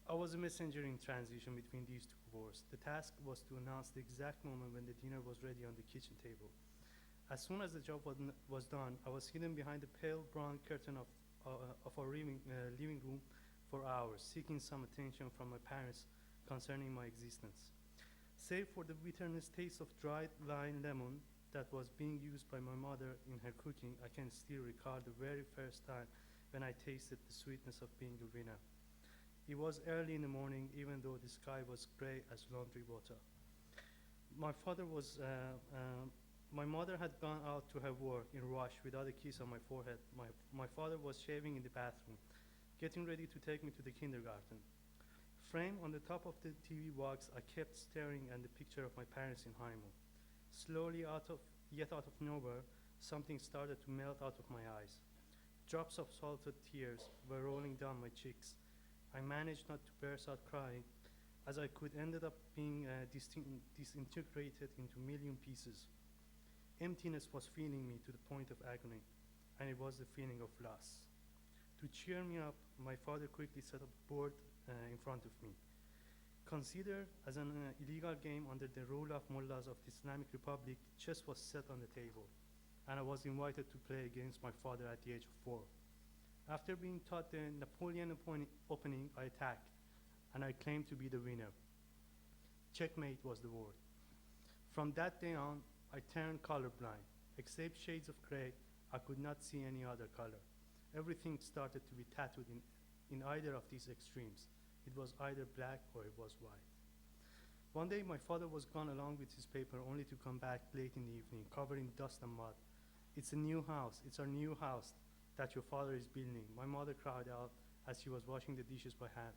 I was a messenger in transition between these two worlds. The task was to announce the exact moment when the dinner was ready on the kitchen table. As soon as the job was done, I was hidden behind the pale brown curtain of our living room for hours, seeking some attention from my parents concerning my existence. Save for the bitterness taste of dried lime lemon that was being used by my mother in her cooking, I can still recall the very first time when I tasted the sweetness of being a winner. It was early in the morning, even though the sky was gray as laundry water. My mother had gone out to her work in rush without a kiss on my forehead. My father was shaving in the bathroom, getting ready to take me to the kindergarten. Framed on the top of the TV box, I kept staring at the picture of my parents in honeymoon. Slowly, yet out of nowhere, something started to melt out of my eyes. Drops of salted tears were rolling down my cheeks. I managed not to burst out crying, as I could ended up being disintegrated into a million pieces. Emptiness was feeling me to the point of agony, and it was the feeling of loss. To cheer me up, my father quickly set up a board in front of me. Considered as an illegal game under the rule of mullahs of the Islamic Republic, chess was set on the table, and I was invited to play against my father at the age of 4. After being taught the Napoleon opening, I attacked, and I claimed to be the winner. Checkmate was the word. From that day on, I turned colorblind. Except shades of gray, I could not see any other color. Everything started to be tattooed in either of these extremes. It was either black or it was white. One day, my father was gone along with his paper, only to come back late in the evening, covered in dust and mud. "It's a new house. It's our new house that your father is building," my mother cried out as she was washing the dishes by hand.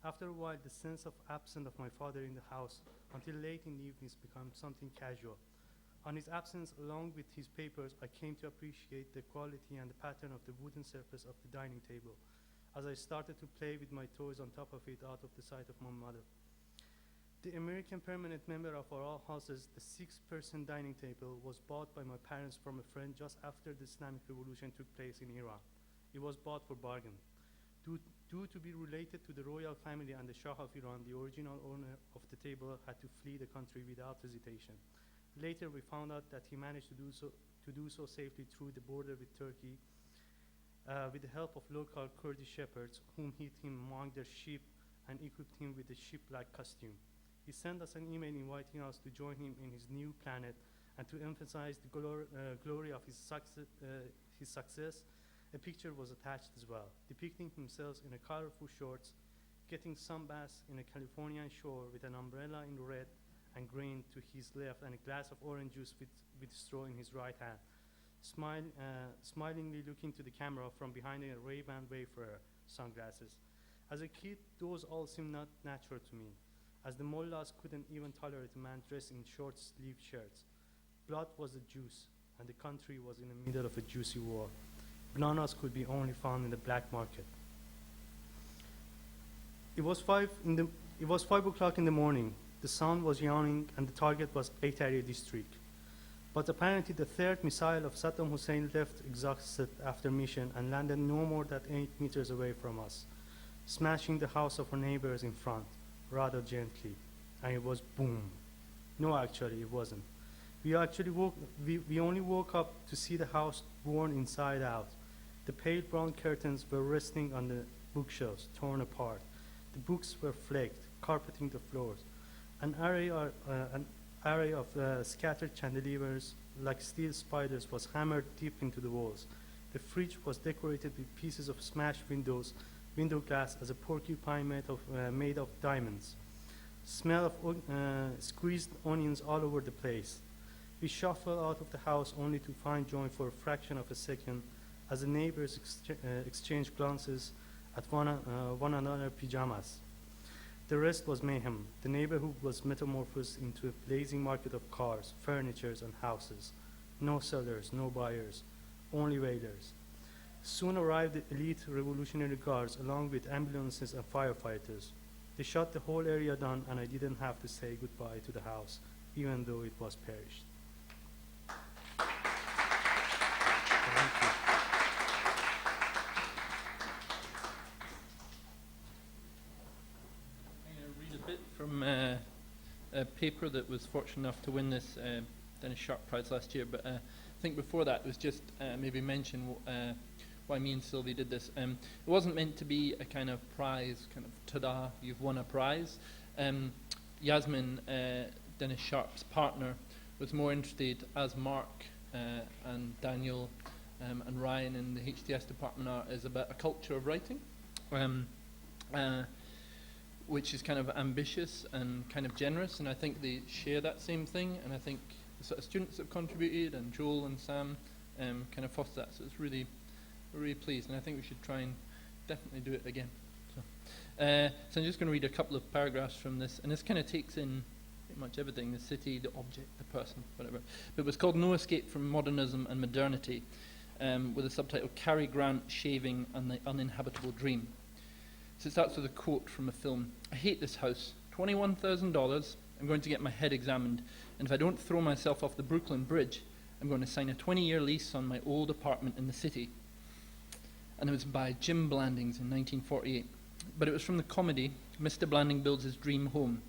After a while, the sense of absence of my father in the house until late in the evenings became something casual. On his absence, along with his papers, I came to appreciate the quality and the pattern of the wooden surface of the dining table, as I started to play with my toys on top of it out of the sight of my mother. The American permanent member of our houses, the 6-person dining table, was bought by my parents from a friend just after the Islamic Revolution took place in Iran. It was bought for bargain. Due to be related to the royal family and the Shah of Iran, the original owner of the table had to flee the country without hesitation. Later, we found out that he managed to do so safely through the border with Turkey, with the help of local Kurdish shepherds, whom hid him among their sheep and equipped him with a sheep-like costume. He sent us an email inviting us to join him in his new planet, and to emphasize the glory of his success, a picture was attached as well, depicting himself in a colorful shorts, getting sunbaths in a Californian shore with an umbrella in red and green to his left and a glass of orange juice with straw in his right hand, smilingly looking to the camera from behind a Ray-Ban Wayfarer sunglasses. As a kid, those all seemed not natural to me, as the mullahs couldn't even tolerate a man dressed in short-sleeved shirts. Blood was the juice, and the country was in the middle of a juicy war. Bananas could be only found in the black market. It was 5 o'clock in the morning. The sun was yawning, and the target was 8 area district. But apparently the 3rd missile of Saddam Hussein left exhausted after mission and landed no more than 8 meters away from us, smashing the house of our neighbors in front, rather gently. And it was boom. No, actually, it wasn't. We only woke up to see the house worn inside out. The pale brown curtains were resting on the bookshelves torn apart. The books were flaked, carpeting the floors. An array of scattered candelabers, like steel spiders, was hammered deep into the walls. The fridge was decorated with pieces of smashed window glass as a porcupine made of diamonds. Smell of squeezed onions all over the place. We shuffled out of the house only to find joy for a fraction of a second as the neighbors exchanged glances at one another's pajamas. The rest was mayhem. The neighborhood was metamorphosed into a blazing market of cars, furnitures, and houses. No sellers, no buyers, only waiters. Soon arrived the elite Revolutionary Guards along with ambulances and firefighters. They shut the whole area down and I didn't have to say goodbye to the house, even though it was perished. Thank you. I'm going to read a bit from a paper that was fortunate enough to win this Dennis Sharp Prize last year, but I think before that was just maybe mention why me and Sylvie did this. It wasn't meant to be a kind of prize, kind of ta-da, you've won a prize. Yasmin, Dennis Sharp's partner, was more interested, as Mark and Daniel and Ryan in the HTS department are, is about a culture of writing, which is kind of ambitious and kind of generous, and I think they share that same thing, and I think the sort of students that have contributed, and Joel and Sam, kind of foster that, so it's really, really pleased, and I think we should try and definitely do it again. So I'm just going to read a couple of paragraphs from this, and this kind of takes in pretty much everything, the city, the object, the person, whatever. But it was called No Escape from Modernism and Modernity, with a subtitle, Cary Grant, Shaving and the Uninhabitable Dream. So it starts with a quote from a film. I hate this house. $21,000, I'm going to get my head examined, and if I don't throw myself off the Brooklyn Bridge, I'm going to sign a 20-year lease on my old apartment in the city. And it was by Jim Blandings in 1948. But it was from the comedy, Mr. Blanding Builds His Dream Home.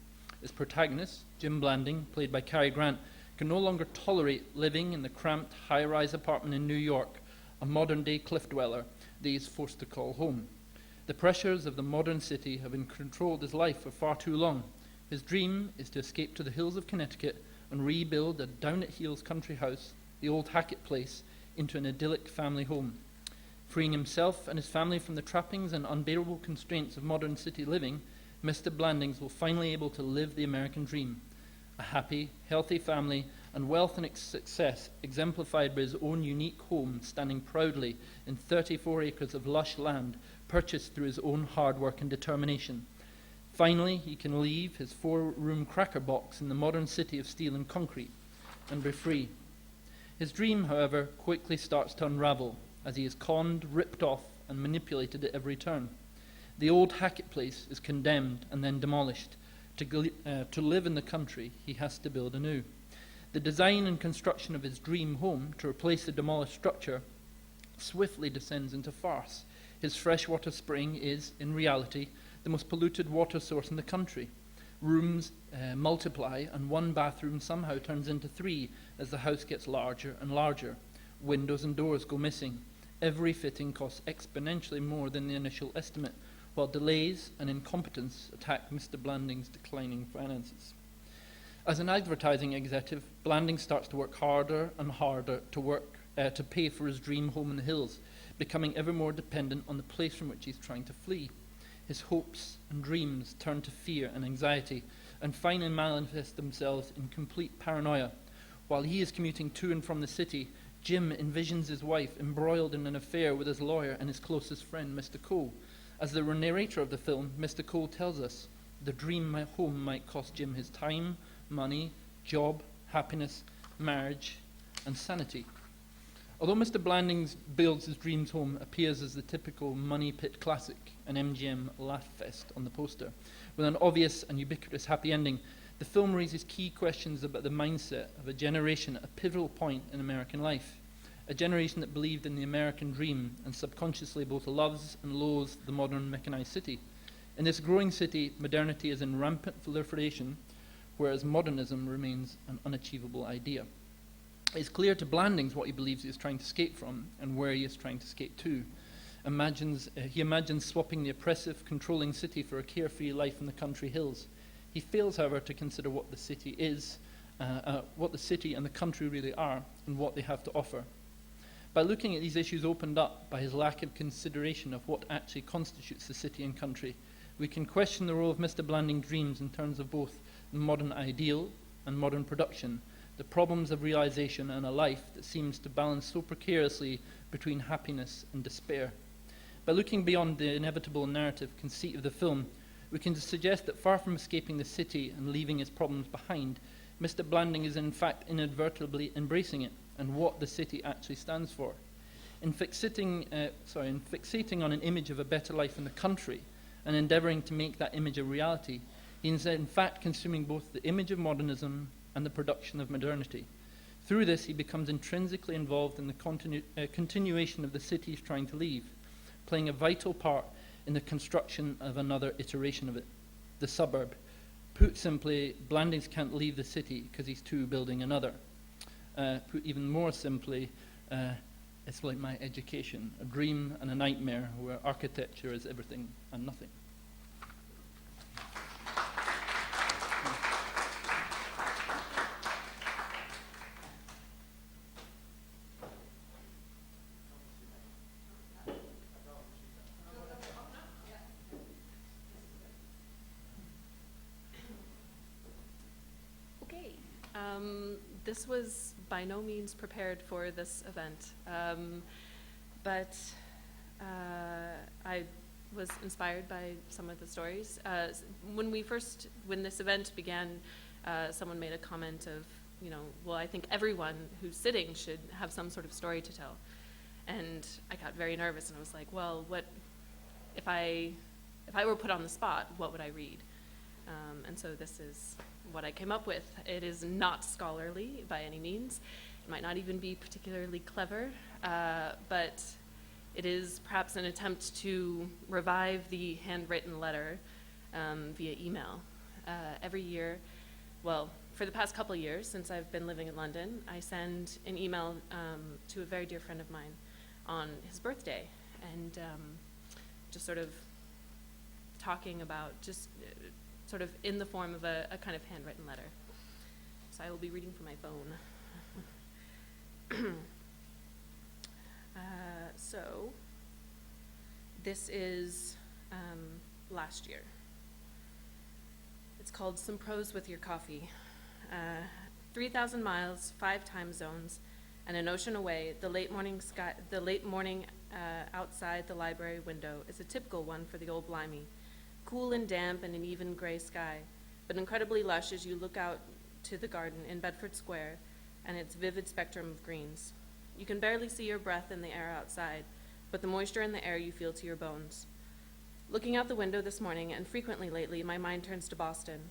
Its protagonist, Jim Blanding, played by Cary Grant, can no longer tolerate living in the cramped high-rise apartment in New York, a modern-day cliff dweller that he is forced to call home. The pressures of the modern city have controlled his life for far too long. His dream is to escape to the hills of Connecticut and rebuild a down-at-heels country house, the old Hackett Place, into an idyllic family home. Freeing himself and his family from the trappings and unbearable constraints of modern city living, Mr. Blandings will finally be able to live the American dream. A happy, healthy family and wealth and success exemplified by his own unique home standing proudly in 34 acres of lush land purchased through his own hard work and determination. Finally, he can leave his 4-room cracker box in the modern city of steel and concrete and be free. His dream, however, quickly starts to unravel as he is conned, ripped off, and manipulated at every turn. The old Hackett Place is condemned and then demolished. To live in the country, he has to build anew. The design and construction of his dream home to replace the demolished structure swiftly descends into farce. His freshwater spring is, in reality, the most polluted water source in the country. Rooms multiply, and one bathroom somehow turns into 3 as the house gets larger and larger. Windows and doors go missing. Every fitting costs exponentially more than the initial estimate, while delays and incompetence attack Mr. Blanding's declining finances. As an advertising executive, Blanding starts to work harder and harder to pay for his dream home in the hills, becoming ever more dependent on the place from which he's trying to flee. His hopes and dreams turn to fear and anxiety, and finally manifest themselves in complete paranoia. While he is commuting to and from the city, Jim envisions his wife embroiled in an affair with his lawyer and his closest friend, Mr. Cole. As the narrator of the film, Mr. Cole tells us, the dream home might cost Jim his time, money, job, happiness, marriage, and sanity. Although Mr. Blandings Builds His Dreams Home appears as the typical money pit classic, an MGM laugh fest on the poster, with an obvious and ubiquitous happy ending, the film raises key questions about the mindset of a generation at a pivotal point in American life. A generation that believed in the American dream and subconsciously both loves and loathes the modern mechanized city. In this growing city, modernity is in rampant proliferation, whereas modernism remains an unachievable idea. It's clear to Blandings what he believes he is trying to escape from and where he is trying to escape to. he imagines swapping the oppressive, controlling city for a carefree life in the country hills. He fails, however, to consider what the city is, what the city and the country really are, and what they have to offer. By looking at these issues opened up by his lack of consideration of what actually constitutes the city and country, we can question the role of Mr. Blanding's dreams in terms of both the modern ideal and modern production, the problems of realization and a life that seems to balance so precariously between happiness and despair. By looking beyond the inevitable narrative conceit of the film, we can suggest that far from escaping the city and leaving its problems behind, Mr. Blanding is in fact inadvertently embracing it and what the city actually stands for. In fixating on an image of a better life in the country and endeavoring to make that image a reality, he is in fact consuming both the image of modernism and the production of modernity. Through this, he becomes intrinsically involved in the continuation of the city he's trying to leave, playing a vital part in the construction of another iteration of it, the suburb. Put simply, Blandings can't leave the city because he's too building another. Put even more simply, it's like my education, a dream and a nightmare where architecture is everything and nothing. Okay. This was by no means prepared for this event, but I was inspired by some of the stories. When this event began, someone made a comment of, well, I think everyone who's sitting should have some sort of story to tell. And I got very nervous, and I was like, well, what if I were put on the spot, what would I read? And so this is what I came up with. It is not scholarly by any means. It might not even be particularly clever, but it is perhaps an attempt to revive the handwritten letter via email. Every year, well, for the past couple of years since I've been living in London, I send an email to a very dear friend of mine on his birthday, and just sort of talking about sort of in the form of a kind of handwritten letter. So I will be reading from my phone. So this is last year. It's called Some Prose with Your Coffee. 3,000 miles, 5 time zones, and an ocean away, the late morning outside the library window is a typical one for the old Blimey. Cool and damp and an even gray sky, but incredibly lush as you look out to the garden in Bedford Square and its vivid spectrum of greens. You can barely see your breath in the air outside, but the moisture in the air you feel to your bones. Looking out the window this morning, and frequently lately, my mind turns to Boston.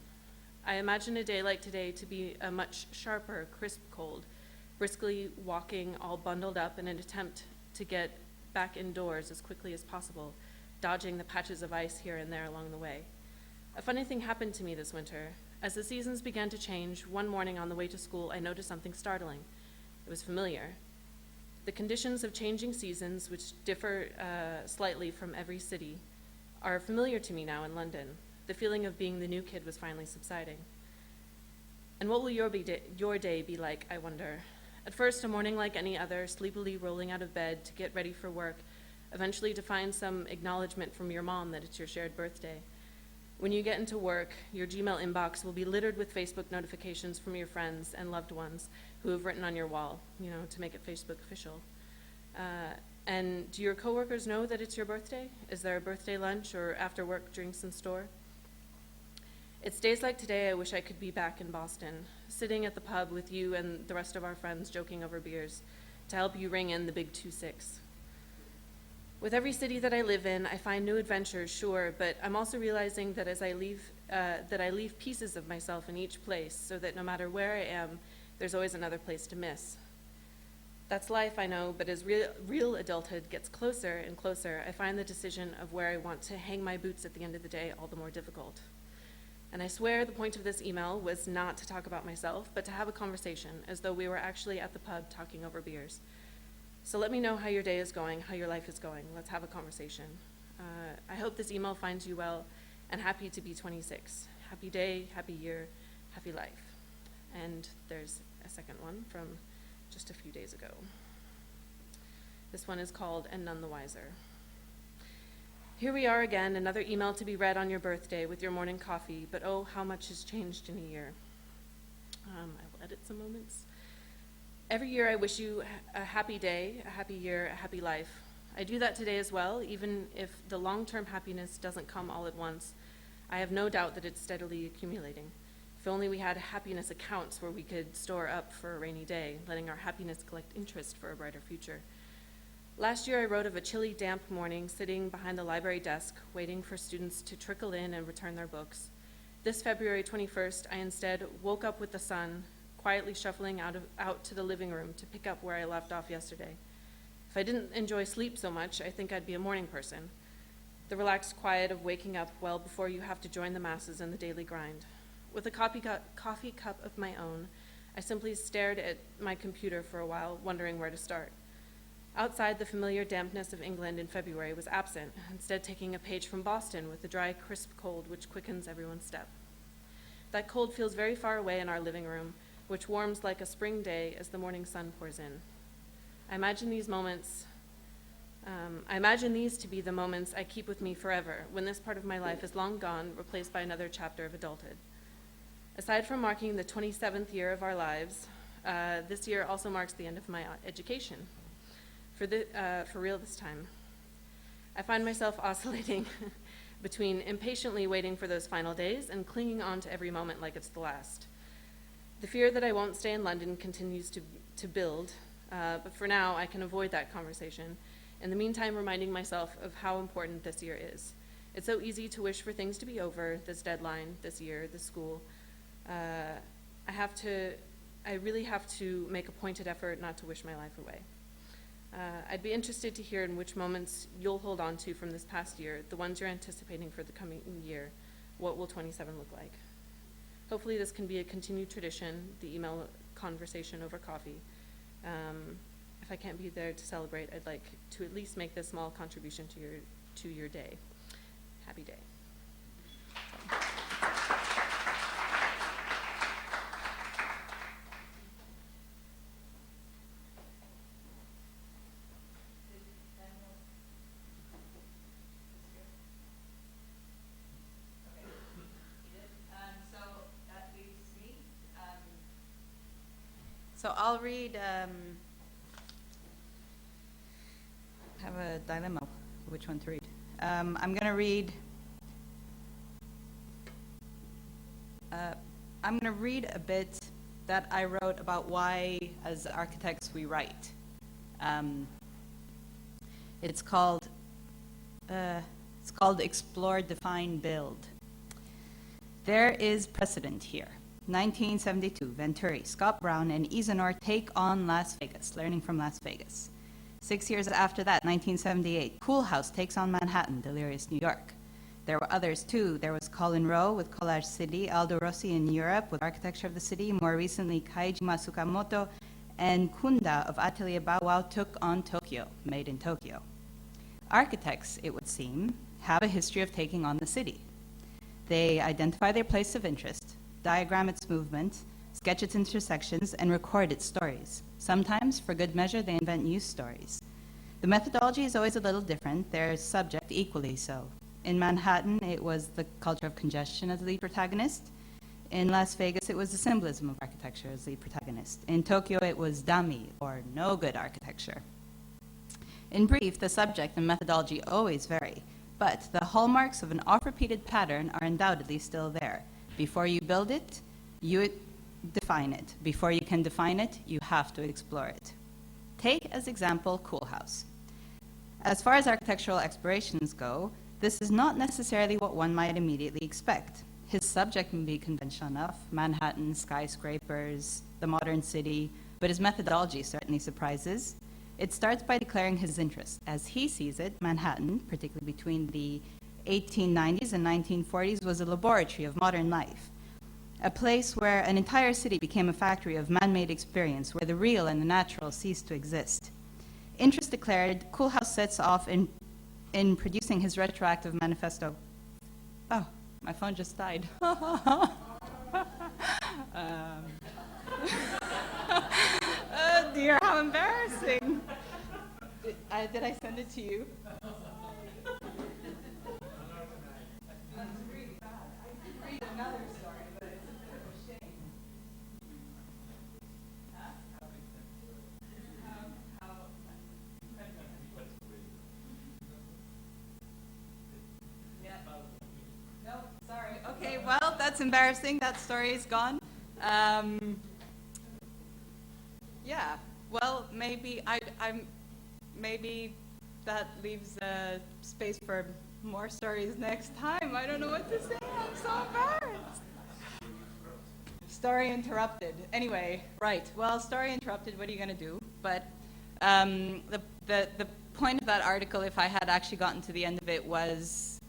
I imagine a day like today to be a much sharper, crisp cold, briskly walking all bundled up in an attempt to get back indoors as quickly as possible, dodging the patches of ice here and there along the way. A funny thing happened to me this winter. As the seasons began to change, one morning on the way to school, I noticed something startling. It was familiar. The conditions of changing seasons, which differ slightly from every city, are familiar to me now in London. The feeling of being the new kid was finally subsiding. And what will your day be like, I wonder? At first, a morning like any other, sleepily rolling out of bed to get ready for work, eventually to find some acknowledgement from your mom that it's your shared birthday. When you get into work, your Gmail inbox will be littered with Facebook notifications from your friends and loved ones who have written on your wall, to make it Facebook official. And do your coworkers know that it's your birthday? Is there a birthday lunch or after work drinks in store? It's days like today I wish I could be back in Boston, sitting at the pub with you and the rest of our friends joking over beers to help you ring in the big 2-6. With every city that I live in, I find new adventures, sure, but I'm also realizing that as I leave pieces of myself in each place, so that no matter where I am, there's always another place to miss. That's life, I know, but as real adulthood gets closer and closer, I find the decision of where I want to hang my boots at the end of the day all the more difficult. And I swear the point of this email was not to talk about myself, but to have a conversation, as though we were actually at the pub talking over beers. So let me know how your day is going, how your life is going. Let's have a conversation. I hope this email finds you well, and happy to be 26. Happy day, happy year, happy life. And there's a second one from just a few days ago. This one is called And None the Wiser. Here we are again, another email to be read on your birthday with your morning coffee, but oh, how much has changed in a year. I will edit some moments. Every year I wish you a happy day, a happy year, a happy life. I do that today as well, even if the long-term happiness doesn't come all at once. I have no doubt that it's steadily accumulating. If only we had happiness accounts where we could store up for a rainy day, letting our happiness collect interest for a brighter future. Last year I wrote of a chilly, damp morning sitting behind the library desk, waiting for students to trickle in and return their books. This February 21st, I instead woke up with the sun, quietly shuffling out to the living room to pick up where I left off yesterday. If I didn't enjoy sleep so much, I think I'd be a morning person. The relaxed quiet of waking up well before you have to join the masses in the daily grind. With a coffee cup of my own, I simply stared at my computer for a while, wondering where to start. Outside, the familiar dampness of England in February was absent, instead taking a page from Boston with the dry, crisp cold which quickens everyone's step. That cold feels very far away in our living room, which warms like a spring day as the morning sun pours in. I imagine these to be the moments I keep with me forever, when this part of my life is long gone, replaced by another chapter of adulthood. Aside from marking the 27th year of our lives, this year also marks the end of my education. For real this time. I find myself oscillating between impatiently waiting for those final days and clinging on to every moment like it's the last. The fear that I won't stay in London continues to build, but for now I can avoid that conversation. In the meantime, reminding myself of how important this year is. It's so easy to wish for things to be over, this deadline, this year, this school. I really have to make a pointed effort not to wish my life away. I'd be interested to hear in which moments you'll hold on to from this past year, the ones you're anticipating for the coming year. What will 27 look like? Hopefully this can be a continued tradition, the email conversation over coffee. If I can't be there to celebrate, I'd like to at least make this small contribution to your day. Happy day. So I'll read, have a dilemma, which one to read. I'm going to read, a bit that I wrote about why, as architects, we write. It's called Explore, Define, Build. There is precedent here. 1972, Venturi, Scott Brown, and Isanor take on Las Vegas, learning from Las Vegas. 6 years after that, 1978, Cool House takes on Manhattan, Delirious New York. There were others too. There was Colin Rowe with Collage City, Aldo Rossi in Europe with Architecture of the City, more recently Kaiji Masukamoto, and Kunda of Atelier Bow Wow took on Tokyo, made in Tokyo. Architects, it would seem, have a history of taking on the city. They identify their place of interest, diagram its movement, sketch its intersections, and record its stories. Sometimes, for good measure, they invent new stories. The methodology is always a little different, their subject equally so. In Manhattan, it was the culture of congestion as the lead protagonist. In Las Vegas, it was the symbolism of architecture as lead protagonist. In Tokyo, it was dummy, or no good architecture. In brief, the subject and methodology always vary, but the hallmarks of an oft-repeated pattern are undoubtedly still there. Before you build it, you define it. Before you can define it, you have to explore it. Take as example Cool House. As far as architectural explorations go, this is not necessarily what one might immediately expect. His subject may be conventional enough, Manhattan, skyscrapers, the modern city, but his methodology certainly surprises. It starts by declaring his interest. As he sees it, Manhattan, particularly between the 1890s and 1940s, was a laboratory of modern life, a place where an entire city became a factory of man-made experience, where the real and the natural ceased to exist. Interest declared, Coolhouse sets off in producing his retroactive manifesto. Oh, my phone just died. Oh dear, how embarrassing. Did I send it to you? Okay, well, that's embarrassing. That story is gone. Yeah, well, maybe maybe that leaves space for more stories next time. I don't know what to say. I'm so embarrassed. Story interrupted. Anyway, right. Well, story interrupted. What are you going to do? But the point of that article, if I had actually gotten to the end of it, was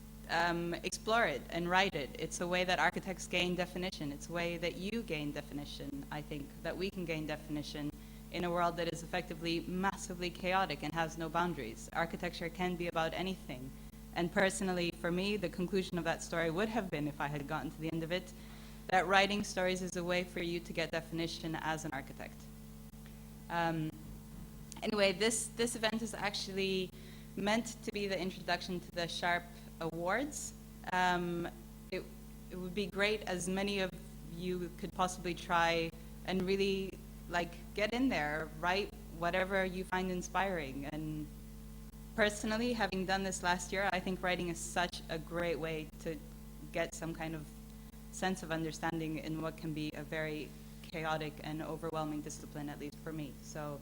explore it and write it. It's a way that architects gain definition. It's a way that you gain definition, I think, that we can gain definition in a world that is effectively massively chaotic and has no boundaries. Architecture can be about anything. And personally, for me, the conclusion of that story would have been, if I had gotten to the end of it, that writing stories is a way for you to get definition as an architect. Anyway, this event is actually meant to be the introduction to the Sharp Awards. It would be great, as many of you could possibly try and really get in there, write whatever you find inspiring. And personally, having done this last year, I think writing is such a great way to get some kind of sense of understanding in what can be a very chaotic and overwhelming discipline, at least for me. So